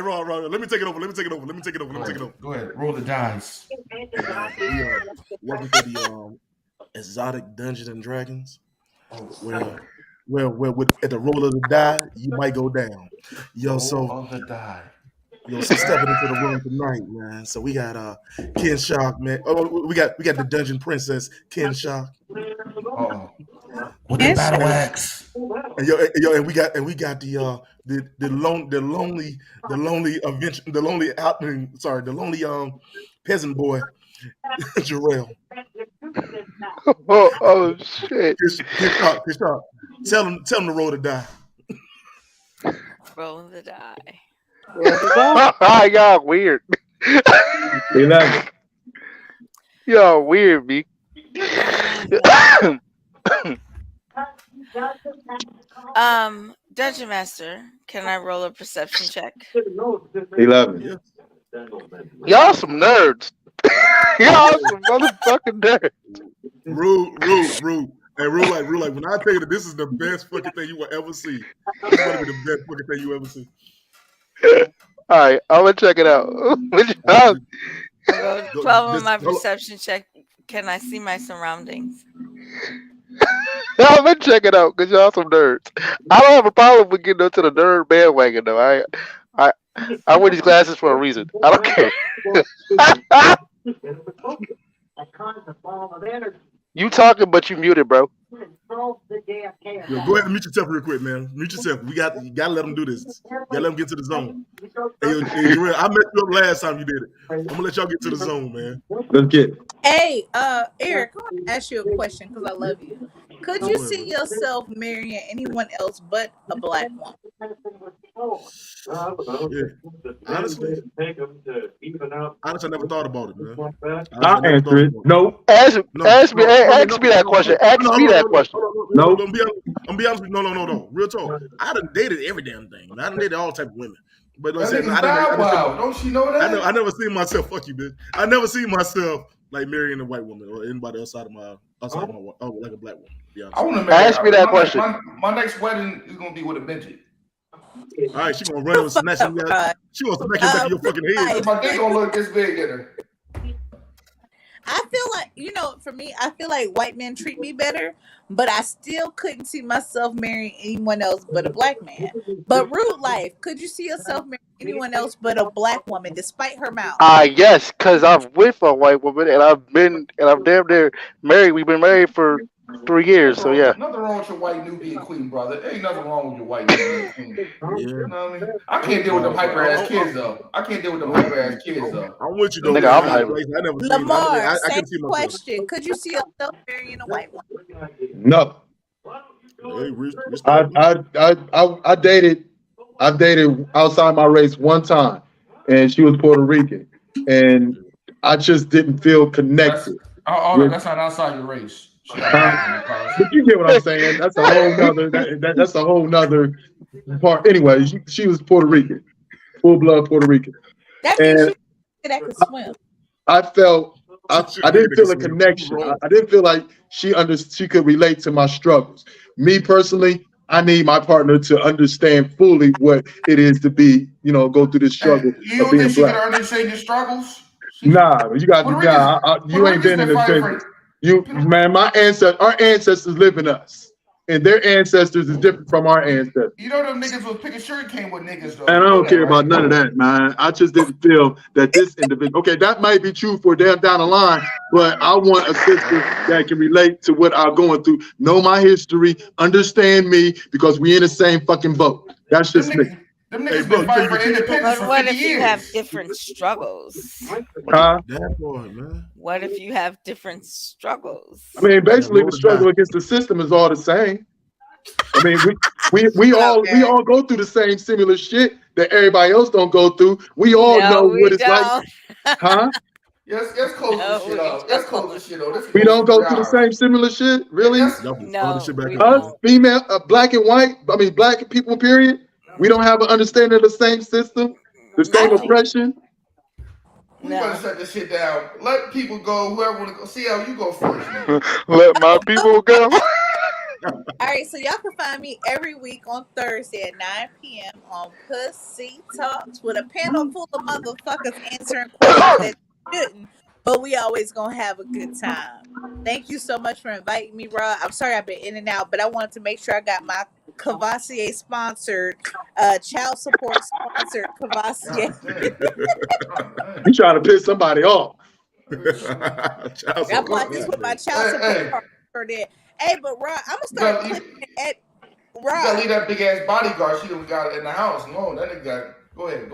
Ron. Let me take it over. Go ahead. Roll the dice. Welcome to the exotic Dungeons and Dragons. Where with at the roll of the die, you might go down. Yo, so stepping into the room tonight, man. So we got Ken Shock, man. Oh, we got the Dungeon Princess, Ken Shock. With the battle axe. And we got the lonely peasant boy, Jarrell. Oh shit! Ken Shock. Tell him to roll the die. Roll the die. Y'all weird. 11. Y'all weird, me. Dungeon Master, can I roll a perception check? 11. Y'all some nerds. Y'all some motherfucking nerds. Rude. Hey, Rude, like when I tell you that this is the best fucking thing you will ever see. It's gonna be the best fucking thing you ever see. All right, I'm gonna check it out. I go 12 on my perception check. Can I see my surroundings? I'm gonna check it out because y'all some nerds. I don't have a problem with getting into the nerd bandwagon though. I wear these glasses for a reason. I don't care. You talking, but you muted, bro. Yo, go ahead and mute yourself real quick, man. Mute yourself. You gotta let them do this. You gotta let them get to the zone. Hey, Jarrell, I messed you up last time you did it. I'm gonna let y'all get to the zone, man. Let's get it. Hey, Eric, I want to ask you a question because I love you. Could you see yourself marrying anyone else but a black woman? Yeah. Honestly, I never thought about it, man. I'll answer it. No. Ask me that question. Ask me that question. No. I'm be honest with you. No. Real talk. I done dated every damn thing. I done dated all type of women. But like I said, don't she know that? I never seen myself. Fuck you, bitch. I never seen myself like marrying a white woman or anybody outside of my like a black woman. To be honest. I want to marry. Ask me that question. My next wedding is gonna be with a midget. All right, she gonna run and snatch you. She gonna smack you back in your fucking head. My dick gonna look this big in her. I feel like, for me, I feel like white men treat me better, but I still couldn't see myself marrying anyone else but a black man. But Rude Life, could you see yourself marrying anyone else but a black woman, despite her mouth? Yes, because I'm with a white woman and I'm damn near married. We've been married for 3 years, so yeah. Nothing wrong with your white Nubian queen, brother. There ain't nothing wrong with your white Nubian queen. You know what I mean? I can't deal with them hyper ass kids though. I'm with you though. Nigga, I'm hyper. Lamar, same question. Could you see yourself marrying a white woman? No. I dated outside my race one time, and she was Puerto Rican, and I just didn't feel connected. That's not outside your race. But you get what I'm saying. That's a whole nother. That's a whole nother part. Anyway, she was Puerto Rican, full blood Puerto Rican. That means that could swim. I didn't feel a connection. I didn't feel like she could relate to my struggles. Me personally, I need my partner to understand fully what it is to be, go through this struggle you of being think she black. can understand your struggles? Nah, you got you ain't been in the our ancestors live in us, and their ancestors is different from our ancestors. You know them niggas was picking sugar cane with niggas though. And I don't care about none of that, man. I just didn't feel that this individual. Okay, that might be true for them down the line, but I want a sister that can relate to what I'm going through, know my history, understand me, because we in the same fucking boat. That's just me. Them niggas been fighting for independence for 50 years. But what if you have different struggles? That boy, man. What if you have different struggles? I mean, basically, the struggle against the system is all the same. I mean, we all go through the same similar shit that everybody else don't go through. We all know what it's like, huh? Let's close No, this shit we up. Let's don't. close this shit up. This We goes don't go 3 through the hours. same similar shit, really. Yes. Y'all can No, start this shit back we up. Us, don't. female, black and white. I mean, black people. Period. We don't have an understanding of the same system, the same No. oppression. We better shut this shit down. Let people go. Whoever want to go. See how you go first, man. Let my people go. All right, so y'all can find me every week on Thursday at 9 p.m. on Pussy Talks with a panel full of motherfuckers answering questions that shouldn't, but we always gonna have a good time. Thank you so much for inviting me, Rod. I'm sorry I've been in and out, but I wanted to make sure I got my Cavassier sponsored, child support sponsored Cavassier. You trying to piss somebody off? I bought this with my child support card for that. Hey, but Rod, I'm gonna start clipping at You gotta leave that big ass bodyguard she done got in the house. No, that nigga got. Go ahead.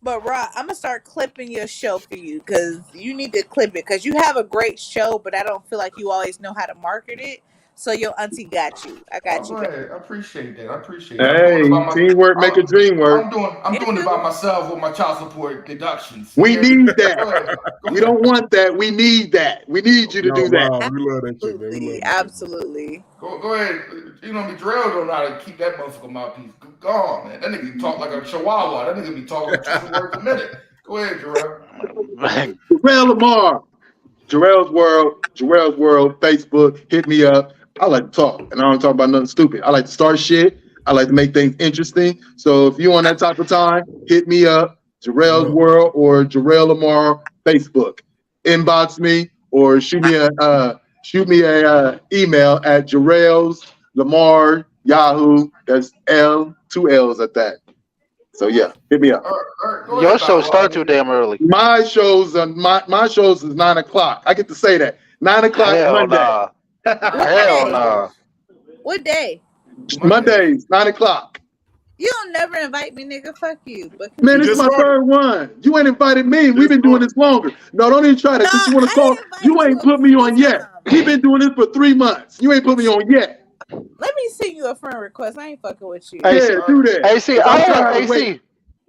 But Rod, I'm gonna start clipping your show for you because you need to clip it because you have a great show, but I don't feel like you always know how to market it. So your auntie got you. I got you. Go ahead. I appreciate that. Hey, teamwork make a dream work. I'm doing it by myself with my child support deductions. We need that. Go ahead. We don't want that. We need that. We need you to do that. Wow, we love that shit, man. We love that Absolutely. Go ahead. You know, Jarrell don't know how to keep that motherfucker mouthpiece gone, man. That nigga talk like a chihuahua. That nigga be talking 2 words a minute. Go ahead, Jarrell. Jarrell Lamar, Jarrell's World, Facebook. Hit me up. I like to talk, and I don't talk about nothing stupid. I like to start shit. I like to make things interesting. So if you on that type of time, hit me up, Jarrell's World or Jarrell Lamar Facebook. Inbox me or shoot me a email at Jarrell's Lamar Yahoo. That's 2 L's at that. So yeah, hit me up. Your show starts too damn early. My shows is 9:00. I get to say that 9:00 Hell Monday. nah. Hell nah. What day? Mondays 9:00. You don't never invite me, nigga. Fuck you. But Man, this is my third one. You ain't invited me. We've been doing this longer. No, don't even try that. Since you want to talk, you ain't put me on yet. We've been doing this for 3 months. You ain't put me on yet. let me send you a friend request. I ain't fucking with you. Hey, Yeah, do that. AC,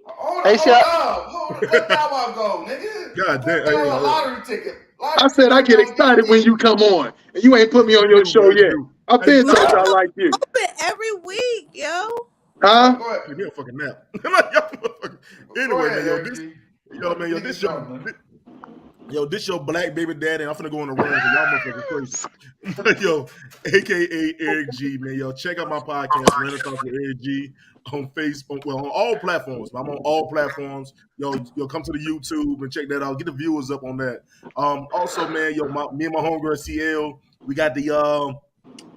Hold AC. up. Let that one go, nigga. God damn. That was a lottery ticket. I said I get excited when you come on, and you ain't put me on your show yet. I've been told y'all like you. Open every week, yo. Huh? Go ahead. Give me a fucking nap. Anyway, man, this your black baby daddy. I'm finna go on the run because y'all motherfuckers crazy. Yo, AKA Eric G, man. Yo, check out my podcast, Renaissance with Eric G, on Facebook. Well, on all platforms. I'm on all platforms. Yo, come to the YouTube and check that out. Get the viewers up on that. Also, man, yo, me and my homegirl CL, we got the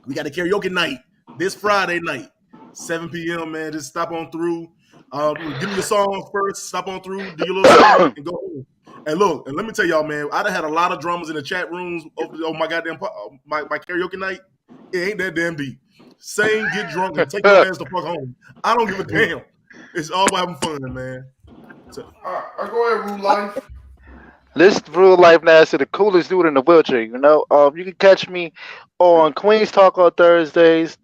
karaoke night this Friday night, 7 p.m. Man, just stop on through. Give me your songs first. Stop on through. Do your little song and go home. And look, and let me tell y'all, man, I done had a lot of drummers in the chat rooms over my goddamn my karaoke night. It ain't that damn deep. Sing, get drunk, and take your ass the fuck home. I don't give a damn. It's all about having fun, man. So, go ahead, Rue Life. This Real Life Nasty, the coolest dude in the wheelchair. You know, you can catch me on Queens Talk on Thursdays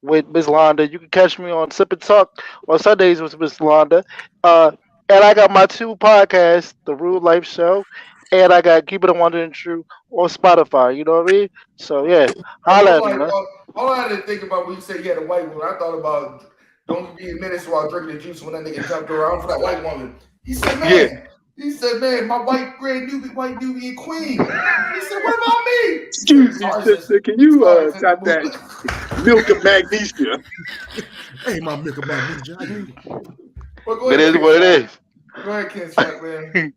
with Miss Londa. You can catch me on Sip and Talk on Sundays with Miss Londa. And I got my 2 podcasts, The Real Life Show, and I got Keep It 100 and True on Spotify. You know what I mean? So yeah, holla at me, man. All I had to think about when you said you had a white woman, I thought about don't be a minute while drinking the juice when that nigga jumped around for that white woman. He said, man. Yeah. He said, man, my white Nubian queen. He said, what about me? Excuse me, sister. Can you stop that milk of magnesia? Hey, my milk of magnesia. Well, it is what it is. Go ahead, Ken Shack, man.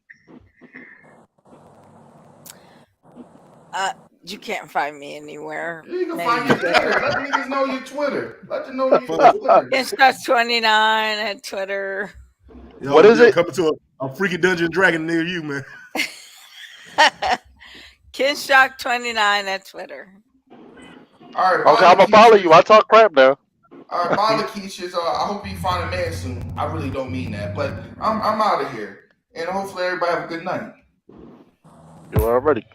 You can't find me anywhere. You can find your Twitter. Let the niggas know your Twitter. Let them know your Twitter. It's just 29 at Twitter. Yo, what is it? Coming to a freaky Dungeon Dragon near you, man. KenShock29 at Twitter. All right. Okay, I'm gonna follow you. I talk crap now. All right, bye, Lakeisha. I hope you find a man soon. I really don't mean that, but I'm out of here, and hopefully everybody have a good night. You're already.